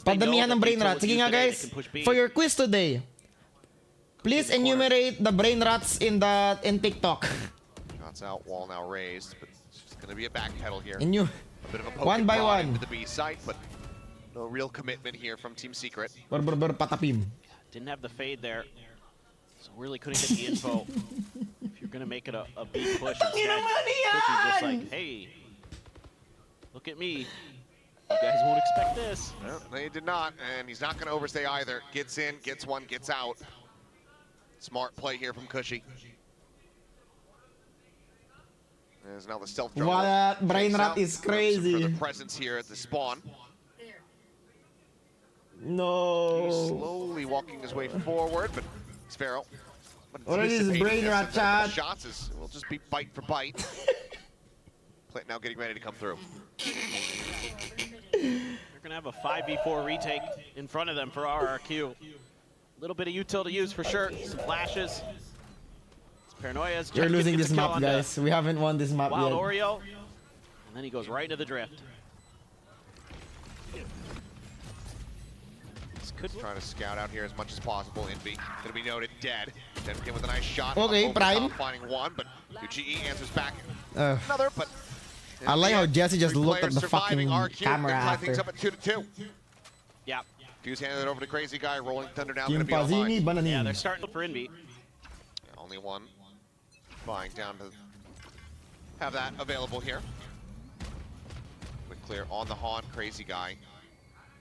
Padamihan ng brain rot. Sige nga guys, for your quiz today, please enumerate the brain rots in TikTok. Shots out, wall now raised, but it's just going to be a backpedal here. And you, a bit of a one by one. To the B site, but no real commitment here from Team Secret. Patapim. Didn't have the fade there. So really couldn't get the info. If you're gonna make it a big push, instead, Cookie just like, hey, look at me. You guys won't expect this. No, they did not, and he's not gonna overstay either. Gets in, gets one, gets out. Smart play here from Cushy. There's now the stealth jungle. What? Brain rot is crazy. For the presence here at the spawn. No. He's slowly walking his way forward, but Sparrow. What is this brain rot, chat? Shots will just be bite for bite. Plant now getting ready to come through. They're gonna have a 5v4 retake in front of them for RRQ. A little bit of util to use for sure. Some flashes. Paranoia's We're losing this map, guys. We haven't won this map Wild yet. Oreo, and then he goes right into the drift. Trying to scout out here as much as possible. Envy gonna be noted dead. Then again with a nice shot. Okay, Prime. Finding one, but UGE answers back. Uh, Another, but I like how Jesse just looked at the fucking camera after. Things up at 2-2. Yeah. Fuse handed it over to Crazy Guy. Rolling Thunder now Kim gonna be online. Bananini. Yeah, they're starting for Envy. Only one. Buying down to have that available here. Quick clear on the Haunt. Crazy Guy.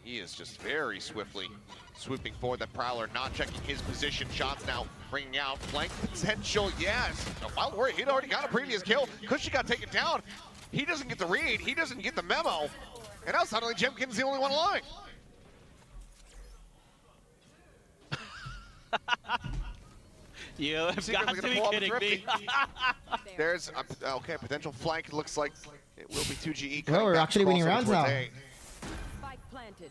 He is just very swiftly swooping forward. That Prowler not checking his position. Shots now bringing out flank potential. Yes. Wild Warrior, he'd already got a previous kill. Cushy got taken down. He doesn't get the read. He doesn't get the memo. And now suddenly Jemkin's the only one alive. You have got to be kidding me. There's a, okay, potential flank. Looks like it will be 2GE. Well, we're actually winning rounds now. Spike planted.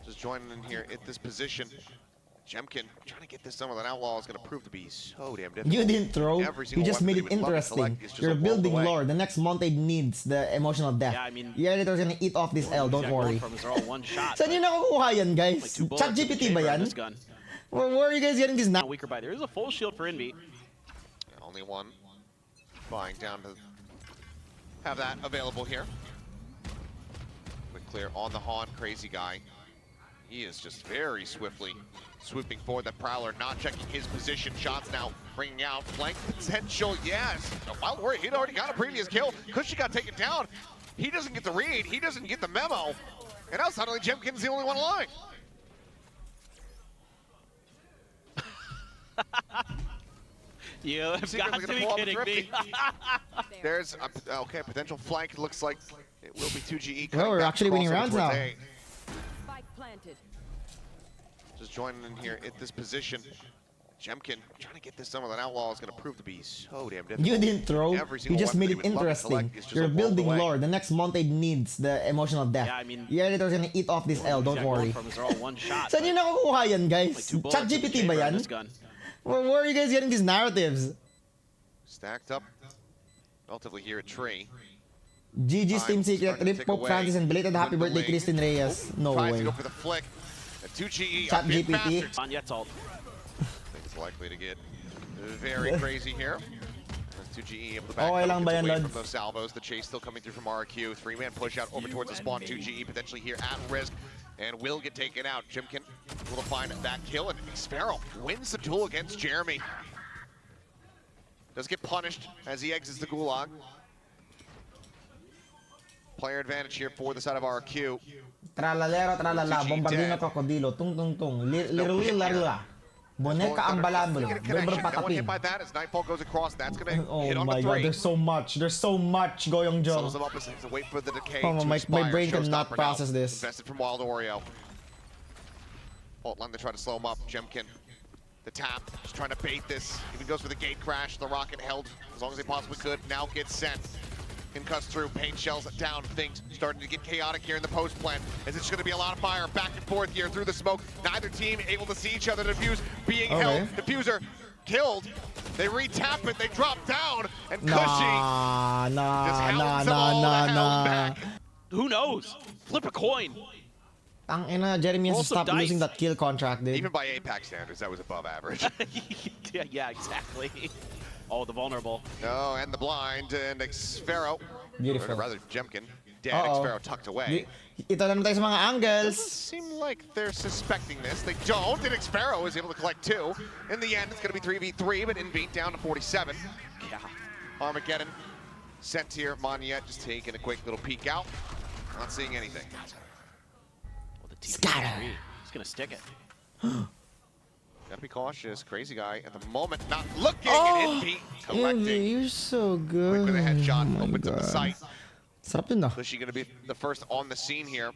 Just joining in here at this position. Jemkin trying to get this done with an outlaw is going to prove to be so damn difficult. You didn't throw. You just made it interesting. You're building lore. The next montage needs the emotional depth. Yeah, I mean, your editor's gonna eat off this L. Don't worry. They're all one shot. Saan nyo nakukuha yan, guys? ChatGPT ba yan? Where are you guys getting this now? Weaker by there is a full shield for Envy. Only one. Buying down to have that available here. Quick clear on the Haunt. Crazy Guy. He is just very swiftly swooping forward. That Prowler not checking his position. Shots now bringing out flank potential. Yes. Wild Warrior, he'd already got a previous kill. Cushy got taken down. He doesn't get the read. He doesn't get the memo. And now suddenly Jemkin's the only one alive. You have got to be kidding me. There's a, okay, potential flank. Looks like it will be 2GE. Well, we're actually winning rounds now. Spike planted. Just joining in here at this position. Jemkin trying to get this done with an outlaw is going to prove to be so damn difficult. You didn't throw. You just made it interesting. You're building lore. The next montage needs the emotional depth. Yeah, I mean, your editor's gonna eat off this L. Don't worry. They're all one shot. Saan nyo nakukuha yan, guys? ChatGPT ba yan? Where are you guys getting these narratives? Stacked up relatively here at Tree. GG's Team Secret, Rip Pope Francis, and belated happy birthday, Christine Reyes. No Tries way. to go for the flick. 2GE ChatGPT. On Yet's ult. It's likely to get very crazy here. 2GE able to back Okay lang ba yan, away Lod? from those salvos. The chase still coming through from RQ. Three-man push out over towards the spawn. 2GE potentially here at risk and will get taken out. Jemkin will find that kill, and Sparrow wins the duel against Jeremy. Does get punished as he exits the gulag. Player advantage here for the side of RQ. Tralalero, tralala, bombardino krokodilo, tung tung tung, liruli larla. Boneka ang balablo. Berber One hit patatin. by that as Nightfall goes across. That's going to Oh hit on my the god, three. there's so much. There's so much, Goyong Slows Joe. them up as they wait for the decay Oh, to my expire. brain cannot Showstopper process now. this. Invested from Wild Oreo. Ult line to try to slow him up. Jemkin, the tap, just trying to bait this. Even goes for the gate crash. The rocket held as long as they possibly could. Now gets sent. And cuts through. Paint shells down. Things starting to get chaotic here in the post plant. As it's going to be a lot of fire back and forth here through the smoke. Neither team able to see each other. Defuse being held. Diffuser killed. They re-tap it. They drop down. And Cushy just hounds them all the hell back. Who knows? Flip a coin. Ang ina, Jeremy has to Roll some stop losing dice. that kill contract, dude. Even by APAC standards, that was above average. Yeah, exactly. Oh, the vulnerable. Oh, and the blind, and Sparrow. Beautiful. Or rather, Jemkin. dead. Xpharaoh tucked away. Ito na tayo sa mga angles. Doesn't seem like they're suspecting this. They don't, and Xpharaoh is able to collect 2. In the end, it's going to be 3v3, but Envy down to 47. Yeah. Armageddon sent here. Monyet just taking a quick little peek out. Not seeing anything. Well, the Scatter. He's going to stick it. Gotta be cautious. Crazy guy at the moment not looking, Oh, and Envy collecting. Envy, you're so good. Quick with a headshot, Oh my opens up the God. sight. Sarap yun, no? Bushy gonna be the first on the scene here.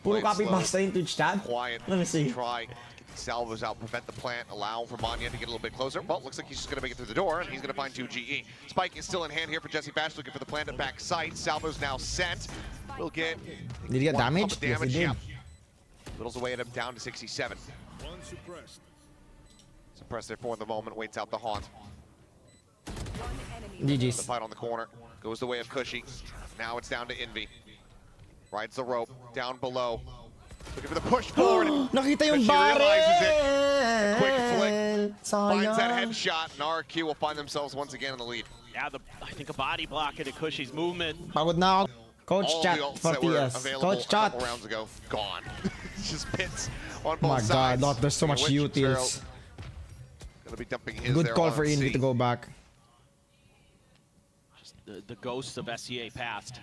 Puro copy-pasta yung Twitch chat. Quiet. Let me see. Try. Get the salvos out, prevent the plant, allow for Manya to get a little bit closer. Well, looks like he's just gonna make it through the door, and he's gonna find 2 GE. Spike is still in hand here for Jesse Bash, looking for the plant at back sight. Salvos now sent. Will get. Did he get one damaged? pump of Yes, he did. yeah. Littles away at him down to 67. Suppressed there for the moment, waits out the haunt. The GG's. fight on the corner goes the way of Cushy. Now it's down to Envy. Rides the rope down below. Looking for the push forward. Nakita yung Cushy realizes it. barrel. Quick flick. Finds that Sayang. headshot, and RQ will find themselves once again in the lead. Yeah, I think a body block into Cushy's movement. Pagod na ako. Coach All chat the ults for that were TS. available Coach a chat. couple rounds ago, gone. Just pits on Oh both my God, sides. look, there's so much Which utils. Gonna be dumping his Good there call on for Envy C. to go back. Just the ghosts of SEA past.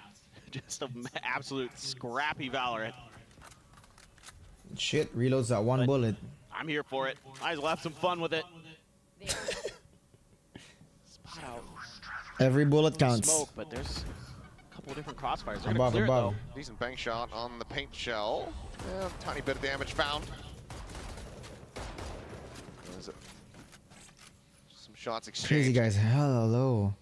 Just an absolute scrappy Valorant. Shit, reloads that one But- bullet. I'm here for it. Might as well have some fun with it. Spot out. Every bullet counts. Smoke, but there's a couple of different crossfires. They're Above, gonna clear above. it though. Decent bank shot on the paint shell. Yeah, tiny bit of damage found. There's some shots exchanged. Crazy guys, hella low.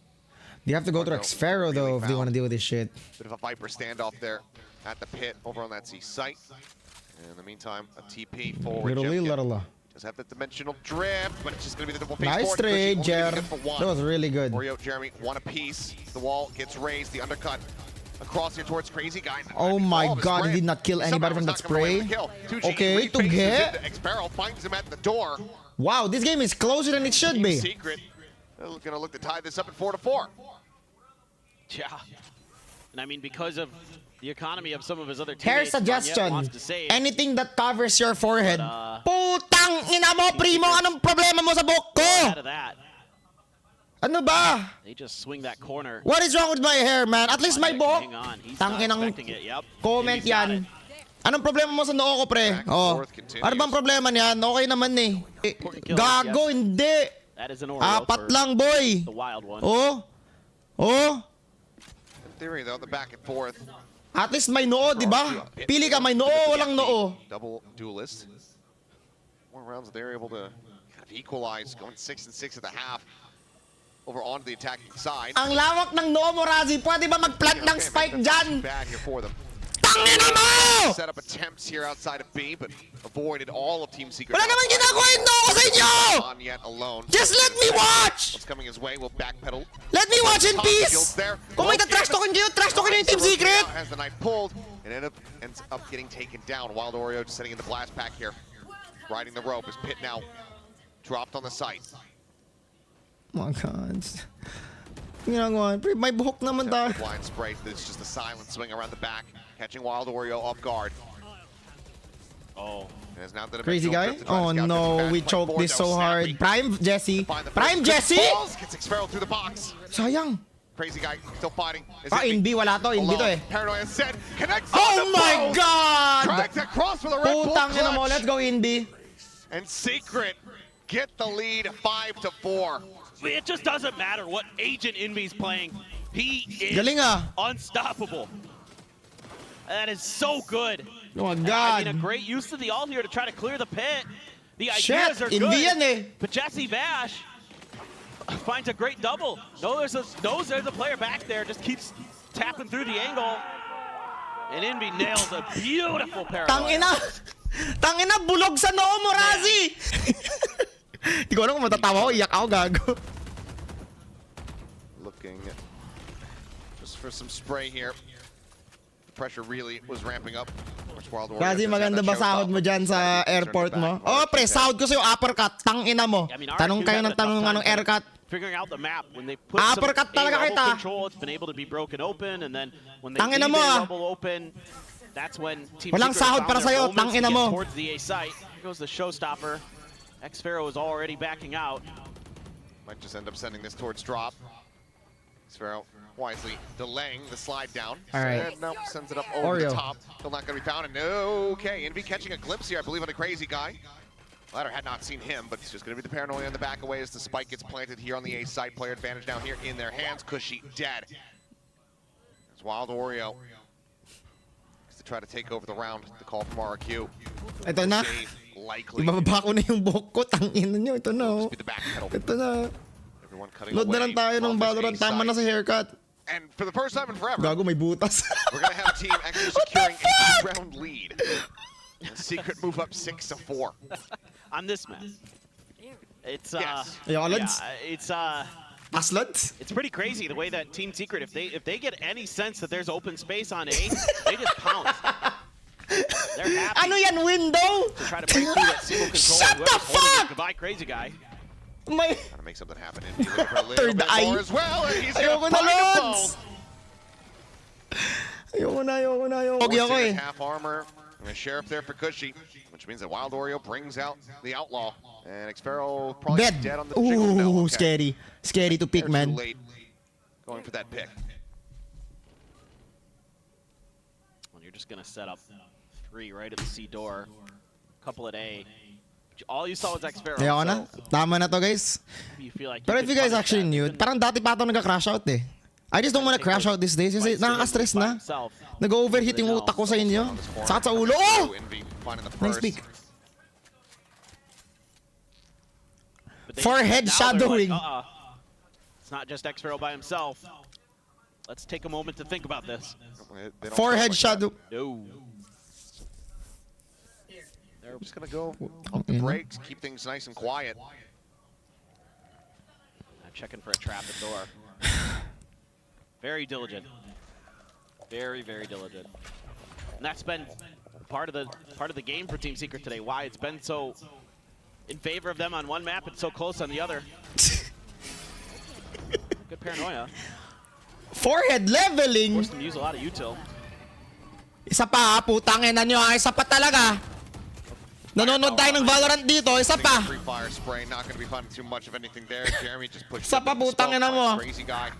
They have to go to Xpharaoh though if they want to deal with this shit. Bit of a Viper standoff there at the pit over on that C site. And in the meantime, a TP forward. Little Jemkin little. does have the dimensional drift, but it's just going to be the double face Nice forward. trade, Cushy only Jer. good for one. That was really good. Oreo, Jeremy, one apiece. The wall gets raised, the undercut across here towards Crazy Guy. Oh my All of his God, he brand. did not kill anybody Somehow from is that not gonna win spray. the kill. 2G Okay, to refaces get. into Xpharaoh, finds him at the door. Wow, this game is closer than it should Team be. Secret, they're going to look to tie this up at 4-4. Yeah. And I mean, because of the economy of some of his other Hair teammates, Monyet suggestion. wants to save. Anything that covers your forehead. But, Putang ina mo, primo. Anong problema mo sa buhok ko? Out of that, Ano ba? they just swing that corner. What is wrong with my hair, man? At least my Hang buhok. on, he's not Tangin ang expecting it. Yep. comment He's got yan. it. Anong problema mo sa noo ko, pre? Back and Oh. forth continues. Ano bang problema niyan? Okay naman eh. Important kill, Gago, yes. hindi. That is an Oreo Apat for lang, boy. the wild one. Oh. Oh. In theory, though, the back and forth. At least may noo, di ba? Pili ka, may noo, walang noo. Double duelist. More rounds they're able to kind of equalize, going 6 and 6 at the half. Over onto the attacking side. Ang lawak ng noo mo, Razzie. Pwede ba mag-plant ng spike dyan? Bad here for them. Tangina mo! Set up attempts here outside of B, but avoided all of Team Secret. Wala naman ginagawa yung noo ko sa inyo! On yet alone. Just let me watch! What's coming his way will backpedal. Let me watch in Top peace! skills there. Kung may trash talkin kayo, trash talkin na yung Team Secret! As the knife pulled, and ends up getting taken down. Wild Oreo just sitting in the blast pack here. Riding the rope as Pit now dropped on the site. Oh my God. Ginagawa. Pre, may buhok naman tayo. Blind spray. It's just a silent swing around the back, catching Wild Oreo off guard. Oh. And has now the Crazy dimensional guy? drift to try to Oh scout no, Jesse we back. choked Point this four, so though, hard. snappy. Prime Jesse. Find the Prime first. Jesse! Falls, gets Xpharaoh through the box. Sayang. Crazy guy still fighting. Is Ah, Envy Inbi, wala to. Inbi to alone. eh. Paranoia said, connects Oh on the my post. God! Drags across for the Red Bull Putang ina mo. clutch. Let's go, Inbi. And Secret get the lead 5-4. It just doesn't matter what Agent Envy's playing. He is Galing ah. unstoppable. That is so good. Oh my I mean, God. a great use of the ult here to try to clear the pit. The Shit, ideas are Envy yan good, eh. but Jesse Bash finds a great double. Knows there's a player back there, just keeps tapping through the angle. And Envy nails a beautiful parallel. Tangina. Tangina, bulog sa noo mo, Razzie. Di ko alam kung matatawa ko. Iyak ako, gago. Looking just for some spray here. The pressure really was ramping up. Razzie, maganda ba sahod mo dyan sa airport mo? Oh, pre, sahod ko sa'yo uppercut. Tangina mo. I mean, Tanong RQ kayo had ng a tough tanong time anong aircut. figuring out the map. When they put some Uppercut talaga Rubble kita. control, it's been able to be broken open, and then when they Tangina leave mo, a Rubble open, that's when Team Walang Secret sahod found para their sa'yo, moments to tangina get mo. towards the A site. Here goes the showstopper. X-Pharaoh is already backing out. Might just end up sending this towards drop. X-Pharaoh wisely delaying the slide down. All right. And nope, sends it up over the Oreo. top. Still not going to be found. And okay, Envy catching a glimpse here, I believe, on the crazy guy. Ladder had not seen him, but it's just going to be the paranoia in the back away as the spike gets planted here on the A side. Player advantage down here in their hands. Cushy dead. It's Wild Oreo. To try to take over the round. The call from RQ. Ito na. Save, likely. Ibababa ko na yung buhok ko. Tangina nyo. Ito na. Just be the back pedal. Ito na. Everyone cutting Load na away lang tayo ng from this Valorant. A Tama na site. sa haircut. And for the first time in forever, Gago, may butas. we're going to have a team actually securing a 2-round lead. And Secret move up 6-4. On this map. It's Yes. Ayoko, lads. Aslads? it's pretty crazy the way that Team Secret, if they get any sense that there's open space on A, they just pounce. They're happy Ano yan, window? to try to break through that single control. Shut the Whoever's holding it, fuck! Goodbye, crazy guy. May... Trying to make something happen. And he's looking for a little Third bit eye. more as well. And he's going Ayoko to na, find a lads! bone. Ayoko na. Pogi ako Forcing eh. his half armor. And a sheriff there for Cushy, which means that Wild Oreo brings out the outlaw. And X-Pharaoh probably Dead. dead on the jiggle. No, Ooh, okay. scary. Scary to pick, They're man. too late going for that pick. Well, you're just gonna set up 3 right at the C door, couple at A. All you saw was X-Pharaoh. Ayoko na. So Tama na to, guys. you feel like Pero if could you guys punish actually that. knew, Even parang dati pa ito nagka-crash out eh. I just don't wanna crash out these days kasi fights to him nakaka-stress by na. himself. Nag-overheat yung utak ko sa inyo. Sakit sa ulo. Oh! Envy finding the Nice first. pick. But Forehead now they're shadowing. Like, it's not just X-Pharaoh by himself. Let's take a moment to think about this. They don't Forehead sound like shadow. No. that. They're just going to go pump the brakes, keep things nice and quiet. I'm checking for a trap at door. Very diligent. Very, very diligent. And that's been part of the game for Team Secret today. Why it's been so in favor of them on one map and so close on the other. Good paranoia. Forehead leveling. Forced them to use a lot of util. Isa pa, putang ina nyo. Isa pa talaga. Nanonood tayo ng Valorant dito. Isa pa. Free fire spray, not going to be finding too much of anything there. Jeremy just pushed Sa pabutang ina mo. Crazy guy.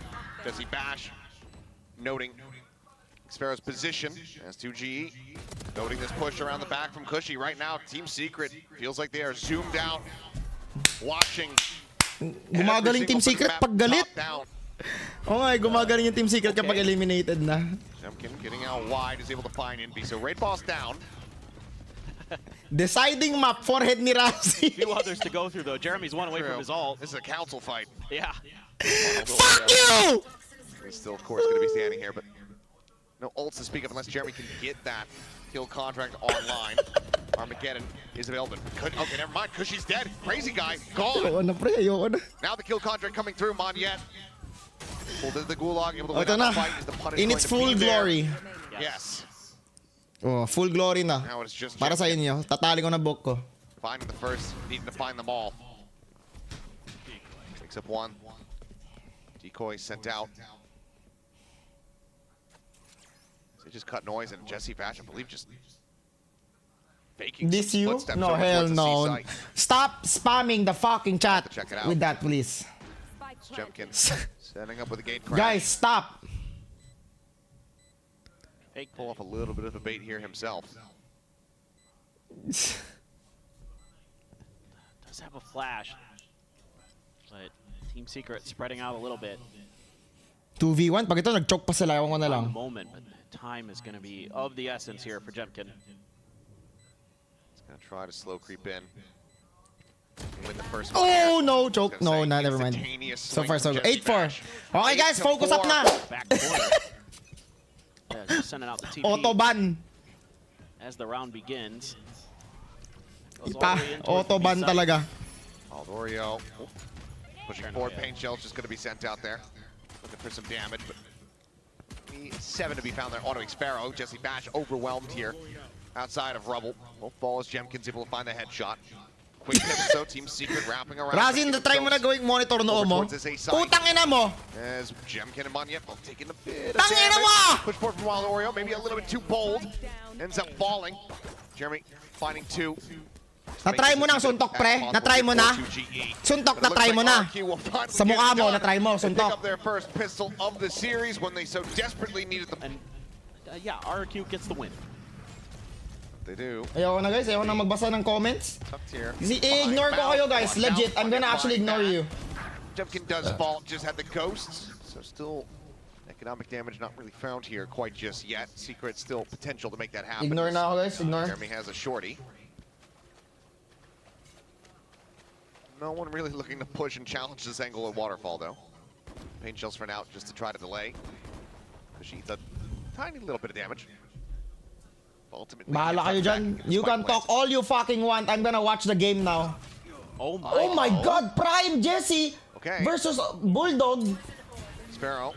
Does he bash? Noting X-Pharaoh's position as 2GE. Noting this push around the back from Cushy. Right now, Team Secret feels like they are zoomed out, watching. Gumagaling Team Secret pag galit. Oo nga, gumagaling yung Team Secret kapag eliminated na. Jemkin getting out wide is able to find Envy. So Raid Boss down. Deciding map, forehead ni Razzie. Few others to go through though. Jeremy's one away from his ult. This is a council fight. Yeah. Fuck you! He's still, of course, going to be standing here, but no ults to speak of unless Jeremy can get that kill contract online. Armageddon is available. Okay, never mind. Cushy's dead. Crazy guy gone. Ayoko na, pre. Ayoko na. Now the kill contract coming through. Monyet pulled into the gulag, able to win Ito out na. the fight. Is the punish In going its to full be there? glory. Yes. Oh, full glory na. Now it's just Para sa Jemkin inyo. Tatali ko na book ko. finding the first, needing to find them all. Picks up one. Decoy sent out. They just cut noise, and Jesse Bash, I believe, just faking This some you? footsteps No, over hell towards the no. C-site. Stop spamming the fucking chat Check it out. with that, please. Spike planted. Jemkin setting up with a gate crash. Guys, stop. Fake Pull off a little bit of a bait here himself. does have a flash, but Team Secret spreading out a little bit. 2v1. Pag ito, nag-choke pa sila. Ewan ko na On lang. the moment, but time is going to be of the essence here for Jemkin. He's going to try to slow creep in. Win the first Oh, one. no. Choke. Gonna No, say nah, never mind. instantaneous So swing far, so from good. Jesse 8-4. Bash. Okay, guys. Focus up 8-4. na. Back corner. Yeah, just sending out the TP Autoban. as the round begins. Goes all Ipa. the way in towards the Autoban B side. talaga. Aldorio pushing Turn forward. away. Paint shell's just going to be sent out there. Looking for some damage, but 7 to be found there. Auto X-Pharaoh. Jesse Bash overwhelmed here outside of Rubble. Both balls. Jemkin's able to find the headshot. quick pivot, so Team Secret wrapping around. Razin, try mo na gawing monitor noo mo. Putang ina mo! As Jemkin and Monyet both taking a bit of Tangina damage. mo! Push forward from Wild Oreo, maybe a little bit too bold. Ends up falling. Jeremy finding two. Na-try mo na ang suntok, pre. Na-try mo na. Suntok, na-try mo na. Sa mukha mo, na-try mo, suntok. Pick up their first pistol of the series when they so desperately needed them. And yeah, RRQ gets the win. They do. Ayoko na guys, ayoko na magbasa ng comments. Tucked here. I-ignore ko kayo guys, legit. I'm gonna actually ignore you. Jemkin does fall, just had the ghosts. So still economic damage not really found here quite just yet. Secret still potential to make that happen. Ignore na ako guys, ignore. Jeremy has a shorty. No one really looking to push and challenge this angle at Waterfall, though. Pain shells for now, just to try to delay. She's a tiny little bit of damage. Ultimately, Bahala kayo dyan. You can talk all you fucking want. I'm gonna watch the game now. Oh my, Oh my god, Prime Jesse versus Bulldog. Sparrow.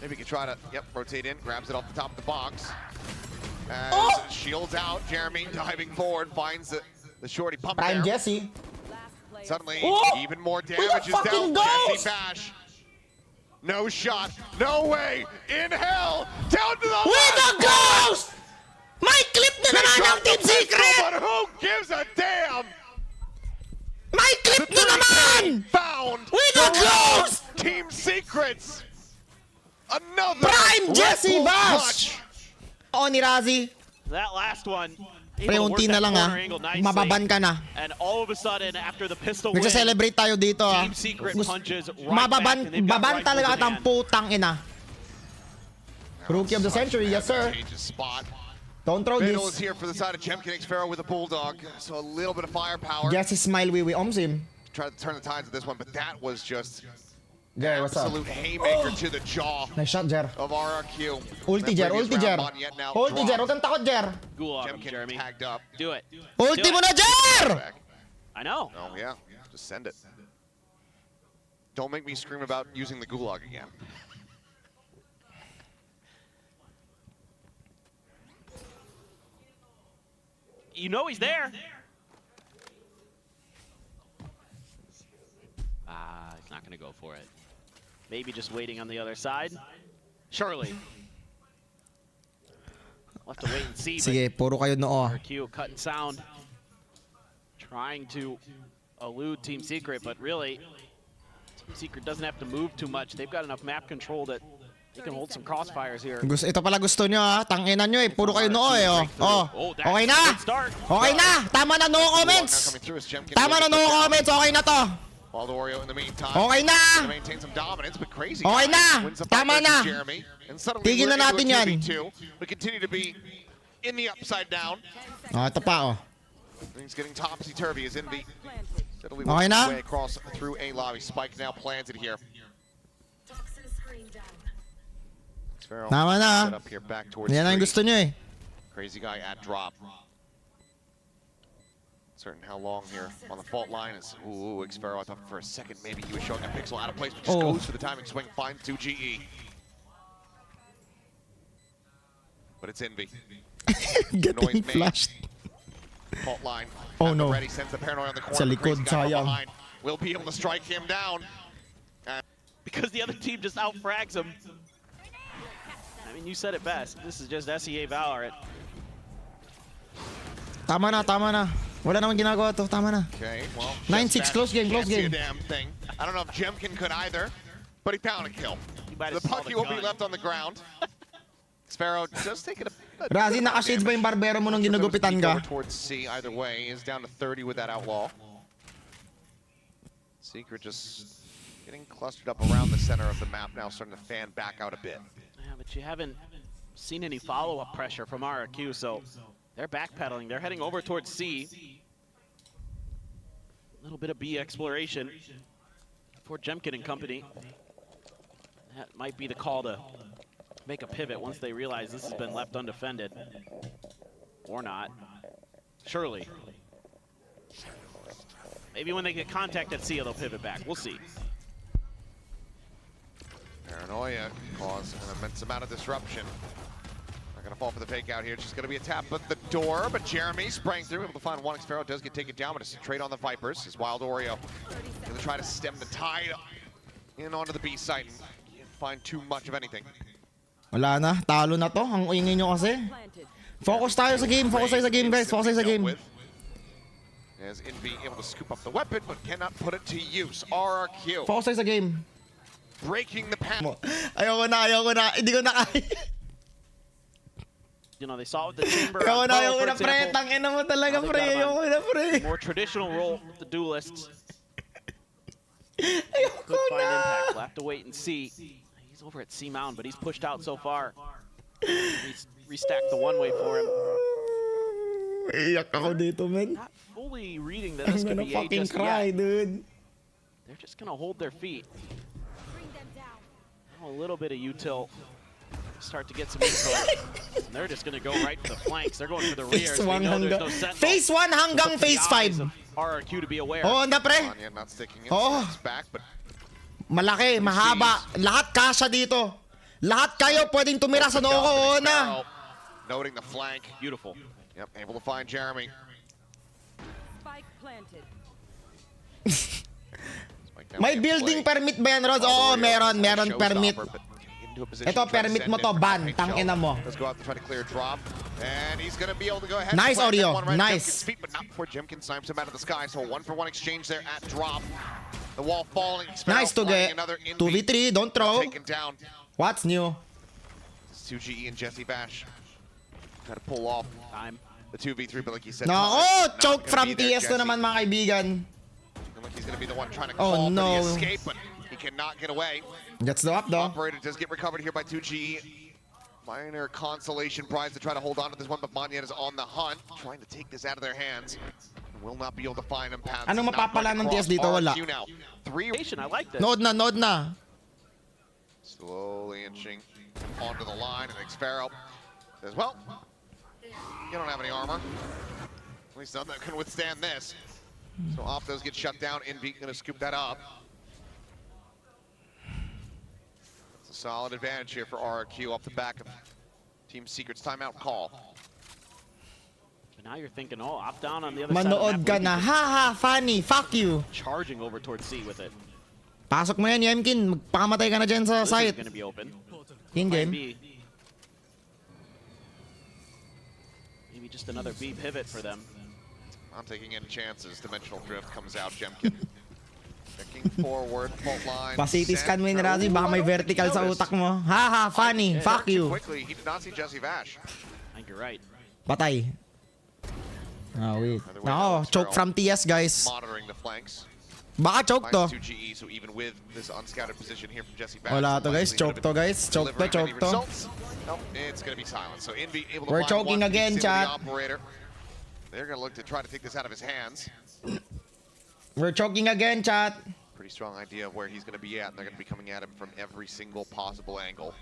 Maybe he can try to, rotate in, grabs it off the top of the box. As shields out, Jeremy diving forward, finds the shorty pump Prime there. Jesse. Suddenly, Oh! even more With damage the is fucking down. ghost! Jesse Bash. No shot. No way. In hell. Down to the With the last ghost! May clip na naman ng Team Secret! But who gives a damn? May clip na naman! Found. With the ghost! Team Secrets. Another Prime Jesse Red Bull Bash! clutch. O ni Razzie. that last one. Pre, unti na lang Mababan ka na. And all of a sudden, after the pistol win, Nagsa-celebrate tayo dito Team Secret punches right Mababan, back, and they've got baban rifles talaga in at ang hand. putang ina. Rookie of the century, yes sir. Spot. Don't throw Middle is this. here for the side of Jemkin Pharaoh with a Bulldog. So a little bit of firepower. Jesse smile we ohms him. Try to turn the tides of this one, but that was just Jer, what's up? absolute haymaker to the jaw Nice shot, Jer. of RRQ. Ulti, Jer, ulti, Jer. Ulti, Jer, huwag kang takot, Jer. Gulag him, Jemkin Jeremy. tagged up. Do it. Ulti Do mo it. na, Jer! Back. I know. Oh yeah, just send it. Don't make me scream about using the gulag again. You know he's there. He's not going to go for it. Maybe just waiting on the other side. Surely. We'll have to wait and see. Sige, puro kayo noo. RQ cut and sound. Trying to elude Team Secret, but really, Team Secret doesn't have to move too much. They've got enough map control that they can hold some crossfires here. Ito pala gusto nyo ha. Tanginan nyo eh. Puro kayo noo eh. Oh. Okay na. Okay na. Tama na, no comments. Tama na, no comments. Okay na to. Wild Oreo in the meantime. Okay na. Maintain some dominance, but crazy. Okay na. Wins the fight Tama versus na. Jeremy, and suddenly Tigil we're na into natin a yan. 2v2. We continue to be in the upside down. Oh, ito pa oh. Things getting topsy-turvy as Envy steadily Okay works na? his way across through A lobby. Spike now planted here. Sparrow Tama na. set up here back towards Yan ang three. gusto nyo eh. Crazy guy at drop. Certain how long here on the fault line is. Ooh, Xfero, I thought for a second maybe he was showing a pixel out of place, but just goes for the timing swing, finds 2GE. But it's Envy. Getting flashed. Fault line. Oh no. Ready, sends the paranoid on the corner. Sa likod, Crazy guy from sayang. behind. Will be able to strike him down. Because the other team just out-frags him. I mean, you said it best. This is just SEA Valorant. Tama na, tama na. Wala namang ginagawa to. Tama na. Okay, well. 9-6, close game, close Can't see game. a damn thing. I don't know if Jemkin could either, but he found a kill. might The have saw pucky the will be gun. left on the ground. Sparrow just taking a Razzie, naka-shades ba yung barbero mo nung ginugupitan ka? Over towards C either way is down to 30 with that outlaw. Secret just getting clustered up around the center of the map now, starting to fan back out a bit. Yeah, but you haven't seen any follow-up pressure from RRQ, so they're backpedaling. They're heading over towards C. A little bit of B exploration for Jemkin and company. That might be the call to make a pivot once they realize this has been left undefended. Or not. Surely. Maybe when they get contact at C, they'll pivot back. We'll see. Paranoia caused an immense amount of disruption. Not Gonna fall for the fake out here. It's just gonna be a tap at the door, but Jeremy sprang through, able to find one. Xpharaoh does get taken down, but it's a trade on the Vipers. His Wild Oreo gonna try to stem the tide in onto the B site and can't find too much of anything. Wala na, talo na to. Ang ingay nyo kasi. Planted. Focus tayo sa game, focus tayo sa game guys, focus tayo sa game. As Envy able to scoop up the weapon, but cannot put it to use. RRQ Focus tayo sa game. breaking the path. Ayoko na. Hindi ko na kaya. You know, they saw it with the chamber. Ayoko on na, Bo, for pre. example. Tangina mo talaga, Now they've pre. got him Ayoko on na, pre. More traditional role with the duelists. Ayoko Could find na. impact. We'll have to wait and see. He's over at C Mound, but he's pushed out so far. Restacked the one-way for him. Iyak ako dito, man. Not fully reading that I'm this could gonna be A fucking just cry, yet. dude. They're just gonna hold their feet. Bring them down. Now a little bit of util. Start to get some info. And they're just gonna go right for the flanks. They're going for the rear. Phase So 1 they know there's hanggang... no sentinel. Phase 1 hanggang It's up to the Phase eyes 5. of RRQ to be aware. Oo, na, pre. Manya not sticking it. Oo. It's back, but Malaki, mahaba. Lahat kasha dito. Lahat kayo pwedeng tumira sa noo ko. Oo na. noting the flank. Beautiful. Yep, able to find Jeremy. Spike planted. May building permit ba yan, Roz? Oo, meron permit. Ito, permit mo to, ban. Tangina mo. Let's go out to try to clear a drop. And he's going to be able to go ahead. Nice, and Oreo. one right Nice. Jemkin's feet, but not before Jemkin snipes him out of the sky. So 1-for-1 exchange there at drop. The wall falling. Nice to get. 2v3, don't throw. Taken down. What's new? It's 2GE and Jesse Bash. Got to pull off Time. the 2v3, but like you said, No, not choke gonna from be there, TS to Jesse. naman, mga kaibigan. Looking like he's going to be the one trying to Oh, call for no. the escape, but he cannot get away. Gets the up, though. Operator does get recovered here by 2GE. Minor consolation prize to try to hold on to this one, but Manya is on the hunt, trying to take this out of their hands. Will not be able to find him past. Anong mapapala ng TS dito? Wala. Now. 3 I like this. Node na. slowly inching onto the line, and Xpharaoh says, well, you don't have any armor. At least none that can withstand this. So Optos get shut down. Envy gonna scoop that up. It's a solid advantage here for RRQ off the back of Team Secret's timeout call. But now you're thinking, oh, opt down on the other side of Manood the ka map. na. Haha, funny. Fuck you. Charging over towards C with it. Pasok mo yan, Yemkin. Magpakamatay ka na dyan sa This is site. going to be open. In Plan game. B. Maybe just another B pivot for them. Not taking any chances. Dimensional drift comes out. Jemkin checking forward. Fault line. Pa-CT scan mo yun, Center. Razzie. Baka may Ooh, I don't think vertical he sa noticed. utak mo. Haha, funny. Turned Fuck too you. Quickly. He did not see Jesse Vash. I think you're right. Patay. Ah, wait. By the way, Nako, Alex choke Farrell from TS, guys. monitoring the flanks. Baka choke to. Finds 2GE, so even with this unscouted position here from Jesse Bash, Wala to, guys. Choke to, guys. Choke to. Nope, it's going to be silent. So Envy able to We're find choking one again, piece into the chat. operator. They're going to look to try to take this out of his hands. We're choking again, chat. Pretty strong idea of where he's going to be at, and they're going to be coming at him from every single possible angle.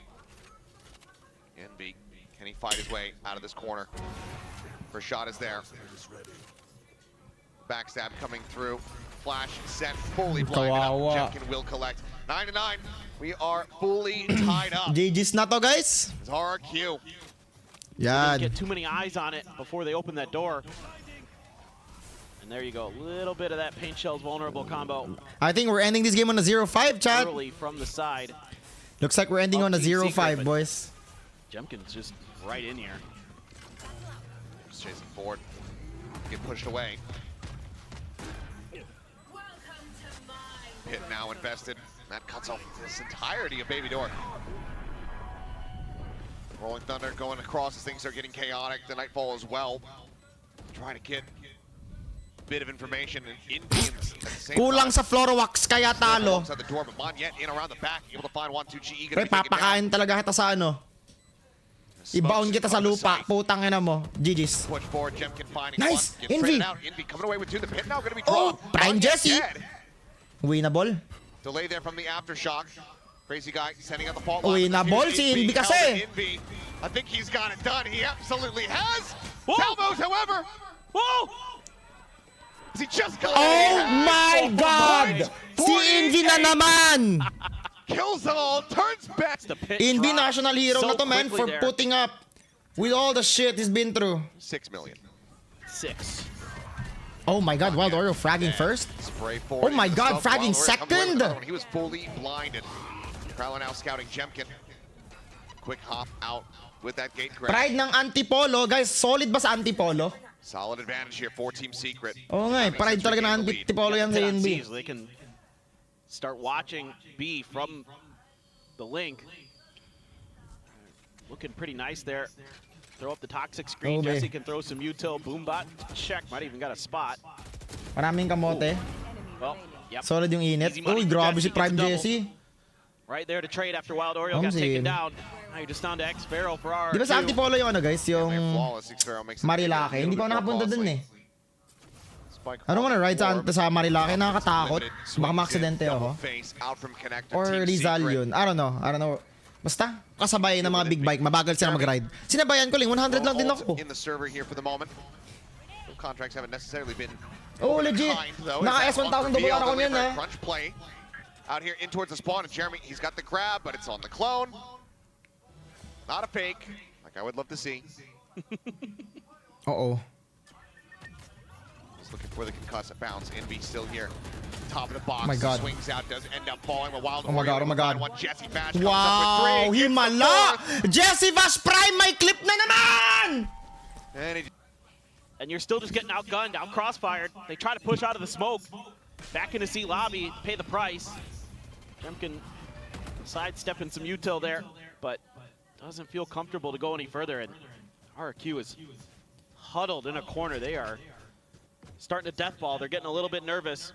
Envy, can he fight his way out of this corner? First shot is there. Backstab coming through. Flash sent, fully blinded up. Kawawa. Jemkin will collect. 9-9. We are fully tied up. GG's na to, guys. It's RRQ. Didn't Yan. get too many eyes on it before they open that door. And there you go. A little bit of that paint shell's vulnerable combo I think we're ending this game on a 0-5, chat. early from the side. Looks like we're ending on a Team 0-5, Secret, but- boys. Jemkin's just right in here. Just chasing forward. Get pushed away. Pit now invested. That cuts off this entirety of Baby Door. Rolling Thunder going across as things are getting chaotic. The Nightfall as well. Trying to get a bit of information and Indians at the same Kulang sa time. floor wax, kaya talo. Outside the door, but Monyet in around the back, able to find 1-2 GE. Pre, papakain talaga kita sa ano. Ibaon kita sa lupa. Putang ina mo. GG's. Push forward, Jemkin finding Nice! one. Gets Envy! traded out. Envy coming away with 2. The pit now going to be Oh, dropped. Prime Monyet Jesse. dead. Winnable. Delay there from the aftershock. Crazy guy sending out the fault Uy, line. na ball si Envy kasi. Envy. I think he's got it done. He absolutely has. Whoa! Talmos, however, Whoa! he just got Oh it. my God! Si Envy na naman! Kills them all, turns back. The pit Envy dropped national hero so na to, man, quickly for there. putting up With all the shit he's been through. 6 million. 6. Oh my god, Wild Oreo fragging first? Spray Oh my god, fragging second? He was fully blinded. Prowler now scouting Jemkin. Quick hop out with that gate grab. Pride ng Antipolo. Guys, solid ba sa Antipolo? Solid advantage here for Team Secret. Oo nga eh, pride talaga ng Antipolo yan sa NB. They can start watching B from the link. Looking pretty nice there. Throw up the toxic screen. Okay. Jesse can throw some util. Boombot. Check. Might even got a spot. Maraming kamote. Well, yep. Solid yung init. Easy money Uy, for grabe si Jesse. Prime Gets a double. Jesse. Right there to trade after Wild Oreo got taken down. Now you're just down to X Barrel for our. Di ba sa Antipolo yung ano guys, yung Marilake? Hindi pa ako nakapunta dun eh. I don't wanna ride sa Marilake, nakakatakot. Baka ma-aksidente ako. Or Rizal yun. I don't know. Basta, kasabay ng mga big bike, mabagal sila mag-ride. Sinabayan ko lang, 100 lang din ako. In the server here for the moment. Contracts haven't necessarily been. Oh, legit. Naka S1000 double ako niyan ha. Crunch play out here in towards the spawn, and Jeremy, he's got the grab, but it's on the clone. Not a fake, like I would love to see. Uh-oh. He's looking for the concussive bounce. Envy still here. Top of the box. Oh my god. Swings out, does end up falling. But Wild Oh my god, oh my god. Jesse Bash comes Wow, up with 3. himala! Jesse Bash Prime, may clip na naman! And you're still just getting outgunned, out crossfired. They try to push out of the smoke. Back into C lobby, pay the price. Jemkin sidestepping some util there, but doesn't feel comfortable to go any further. And RRQ is huddled in a corner. They are starting to death ball. They're getting a little bit nervous.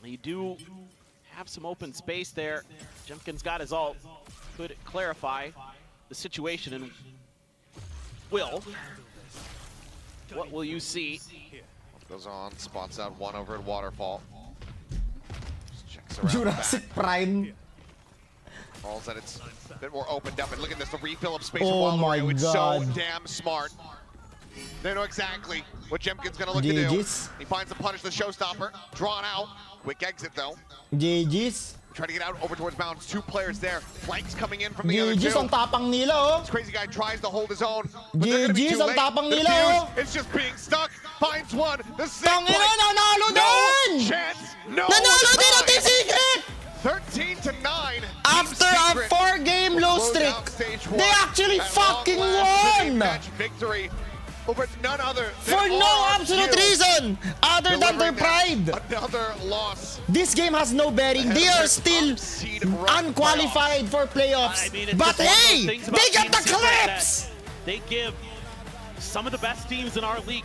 You do have some open space there. Jemkin's got his ult. Could clarify the situation, and what will you see? Goes on, spots out one over at Waterfall. Just checks around Jurassic Prime. Falls that it's a bit more opened up, and look at this, the refill of space. Oh my It's so god. damn smart. They know exactly what Jemkin's gonna look to do. GG's. He finds the punish, the showstopper, drawn out. Quick exit though. GG's. Trying to get out over towards bounds. 2 players there. Flanks coming in from the other GG's, 2. ang tapang nila oh. This crazy guy tries to hold his own. But they're gonna be GG's, too ang late. tapang The nila fuse, oh. it's just being stuck. Finds one. The same Tangina, play. nanalo No din! chance. No Nanalo din ang time. Team Secret! 13-9. After a 4-game low streak, they actually fucking won! Match victory over none other than For no RRQ, absolute reason other than their delivering pride. them another loss. This game has no bearing. They are still unqualified for playoffs. I mean, it's But just one of those hey, things about they get Team the Secret that clips! They give some of the best teams in our league